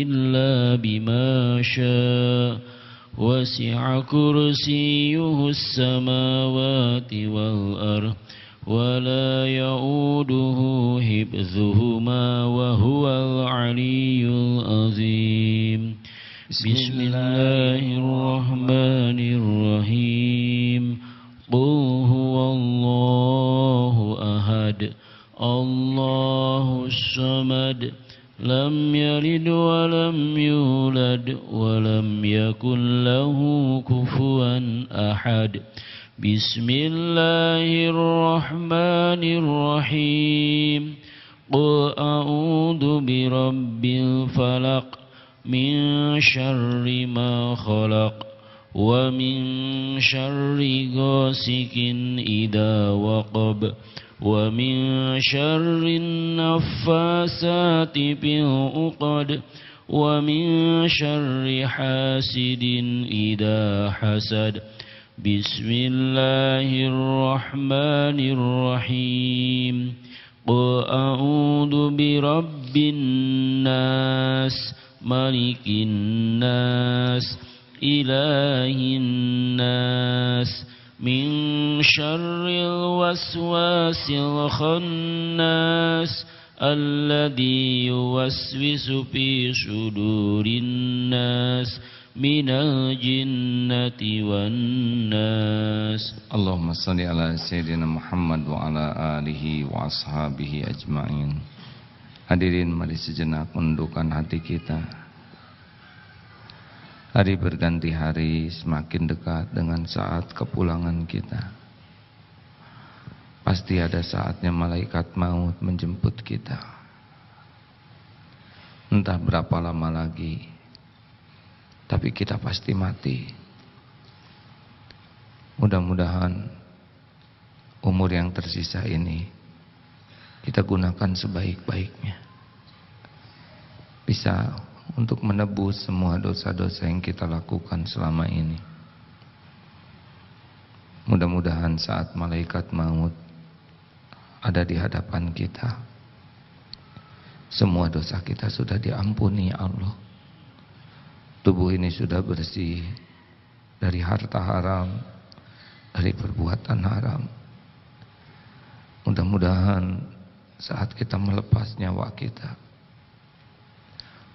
إلا بما شاء وسع كرسيه السماوات والأرض ولا يؤوده حفظهما وهو العلي العظيم. بسم الله الرحمن الرحيم. قل هو الله أحد الله الصمد لم يلد ولم يولد ولم يكن له كفوا أحد. بسم الله الرحمن الرحيم. قل أعوذ برب الفلق من شر ما خلق ومن شر غاسق إذا وقب ومن شر النفاسات في العقد ومن شر حاسد إذا حسد. بسم الله الرحمن الرحيم. قل أعوذ برب الناس ملك الناس إله الناس من شر الوسواس الخناس الذي يوسوس في صدور الناس من الجنة والناس. اللهم صل على سيدنا Muhammad wa ala alihi wa ashabihi ajma'in. Hadirin, mari sejenak menundukkan hati kita. Hari berganti hari semakin dekat dengan saat kepulangan kita. Pasti ada saatnya malaikat maut menjemput kita. Entah berapa lama lagi, tapi kita pasti mati. Mudah-mudahan umur yang tersisa ini kita gunakan sebaik-baiknya, bisa untuk menebus semua dosa-dosa yang kita lakukan selama ini. Mudah-mudahan saat malaikat maut ada di hadapan kita, semua dosa kita sudah diampuni Allah. Tubuh ini sudah bersih dari harta haram, dari perbuatan haram. Mudah-mudahan saat kita melepas nyawa kita,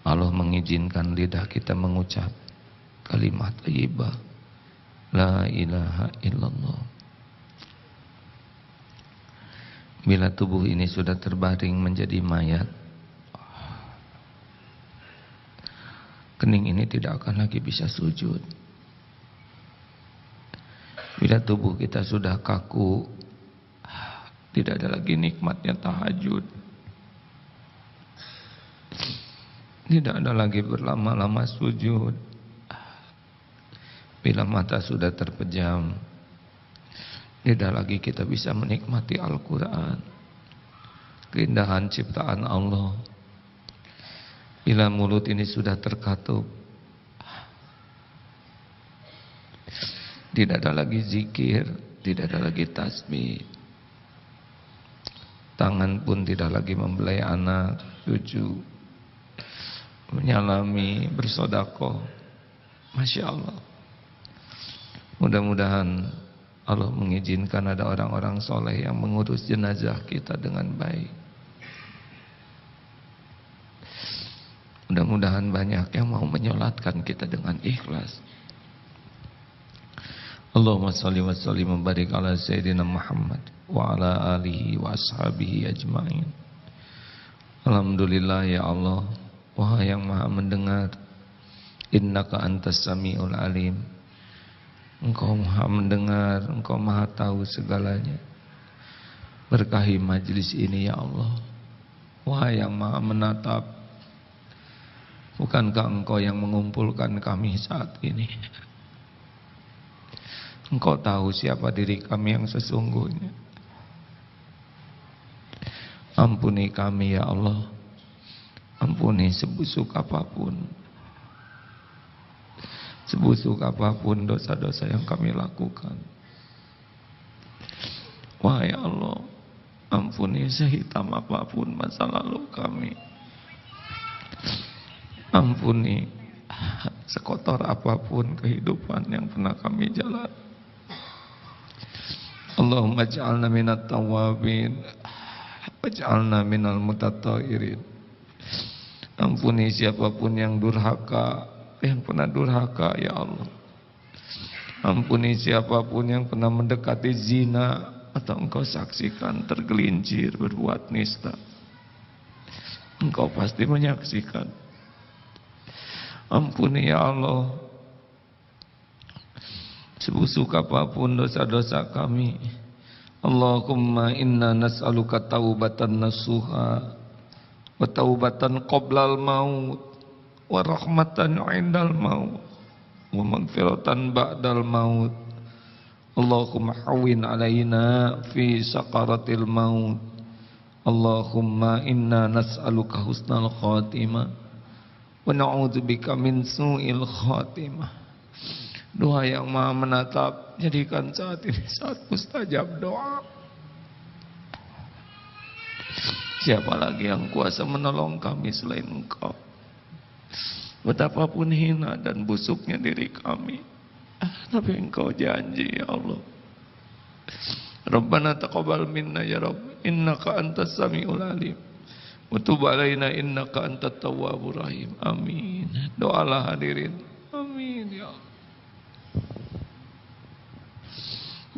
Allah mengizinkan lidah kita mengucap kalimat thayyibah, la ilaha illallah. Bila tubuh ini sudah terbaring menjadi mayat, kening ini tidak akan lagi bisa sujud. Bila tubuh kita sudah kaku, tidak ada lagi nikmatnya tahajud. Tidak ada lagi berlama-lama sujud. Bila mata sudah terpejam, tidak lagi kita bisa menikmati Al-Quran, keindahan ciptaan Allah. Bila mulut ini sudah terkatup, tidak ada lagi zikir, tidak ada lagi tasbih. Tangan pun tidak lagi membelai anak, cucu, menyalami, bersedekah. Masya Allah. Mudah-mudahan Allah mengizinkan ada orang-orang soleh yang mengurus jenazah kita dengan baik. Mudah-mudahan banyak yang mau menyolatkan kita dengan ikhlas. Allahumma salli wa sallim wa barik ala Sayyidina Muhammad wa ala alihi wa ashabihi ajma'in. Alhamdulillah ya Allah, Wahai yang maha mendengar, innaka antas sami'ul alim. Engkau maha mendengar, Engkau maha tahu segalanya. Berkahi majlis ini ya Allah. Wahai yang maha menatap, bukankah Engkau yang mengumpulkan kami saat ini? Engkau tahu siapa diri kami yang sesungguhnya. Ampuni kami ya Allah. Ampuni sebusuk apapun. Sebusuk apapun dosa-dosa yang kami lakukan. Wahai Allah, ampuni sehitam apapun masa lalu kami. Ampuni sekotor apapun kehidupan yang pernah kami jalani. Allahumma ij'alna minat tawabin, waj'alna minal mutatahhirin. Ampuni siapapun yang durhaka, yang pernah durhaka ya Allah. Ampuni siapapun yang pernah mendekati zina atau Engkau saksikan tergelincir berbuat nista. Engkau pasti menyaksikan. Ampuni ya Allah sebusuk apapun dosa-dosa kami. Allahumma inna nas'aluka taubatan nasuha wa taubatan qoblal maut wa rahmatan indal maut wa maghfiratan ba'dal maut. Allahumma hawwin alaina fi sakaratil maut. Allahumma inna nas'aluka husnal khatimah wa na'udzubika min su'il khatimah. Doa yang maha menatap, jadikan saat ini saat mustajab doa. Siapa lagi yang kuasa menolong kami selain Engkau? Betapapun hina dan busuknya diri kami, tapi Engkau janji ya Allah. Rabbana taqabbal minna ya Rabb, innaka antas samiul alim, wa tub alaina innaka antat tawwabur rahim. Amin. Doalah hadirin. Amin ya Allah.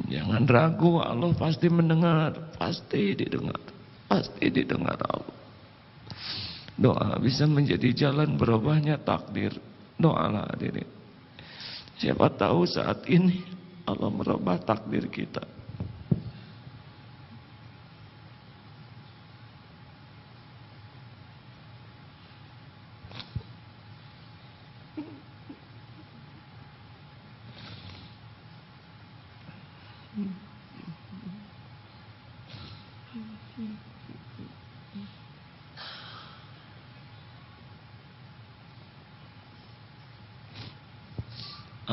Jangan ragu, Allah pasti mendengar, pasti didengar, pasti didengar Allah. Doa bisa menjadi jalan berubahnya takdir. Doalah hadirin. Siapa tahu saat ini Allah merubah takdir kita.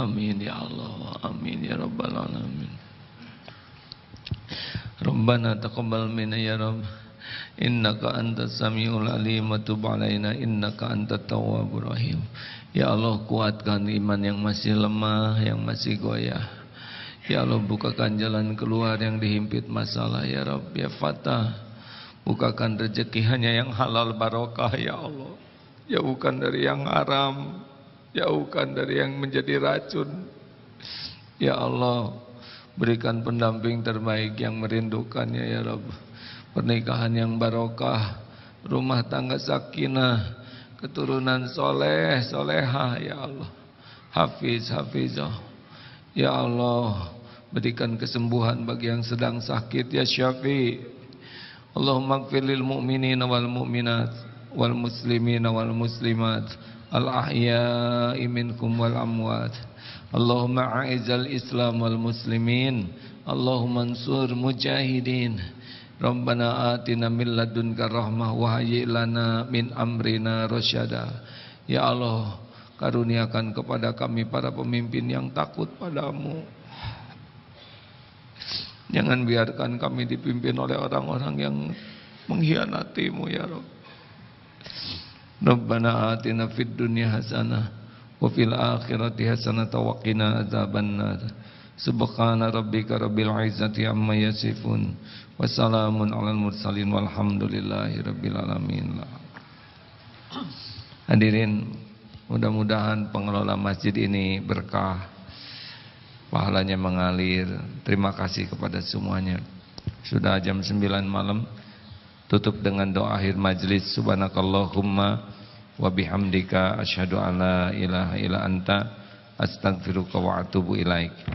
Amin ya Allah, amin ya Rabbal alamin. Rabbana taqabbal minna ya Rabb, innaka antas samiul alim wa tub alaina innaka antat tawwabur rahim. Ya Allah, kuatkan iman yang masih lemah, yang masih goyah. Ya Allah, bukakan jalan keluar yang dihimpit masalah ya Rabb. Ya Fatah, bukakan rezeki hanya yang halal barokah ya Allah. Jauhkan dari yang haram, jauhkan dari yang menjadi racun. Ya Allah, berikan pendamping terbaik yang merindukannya ya Rabb. Pernikahan yang barokah, rumah tangga sakinah, keturunan soleh, solehah ya Allah. Hafiz, hafizah. Ya Allah, berikan kesembuhan bagi yang sedang sakit ya Syafi'. Allahumma ighfir lil mu'minina wal mu'minat wal muslimina wal muslimat al-ahya'i minkum wal amwat. Allahumma a'izal islam wal muslimin. Allahumma ansur mujahidin. Rabbana atina min ladunka rahmah wa hayyi' lana min amrina rasyada. Ya Allah, karuniakan kepada kami para pemimpin yang takut padamu. Jangan biarkan kami dipimpin oleh orang-orang yang mengkhianatimu ya Rabb. Rabbana atina fid dunya hasanah wa fil akhirati hasanah wa qina adzabannar. Subhana rabbika rabbil izzati amma yasifun wa salamun alal mursalin walhamdulillahi rabbil alamin. Hadirin, mudah-mudahan pengelola masjid ini berkah. pahalanya mengalir. Terima kasih kepada semuanya. Sudah jam 9 malam. Tutup dengan doa akhir majlis. Subhanakallahumma wa bihamdika asyhadu an la ilaha illa anta astaghfiruka wa atubu ilaik.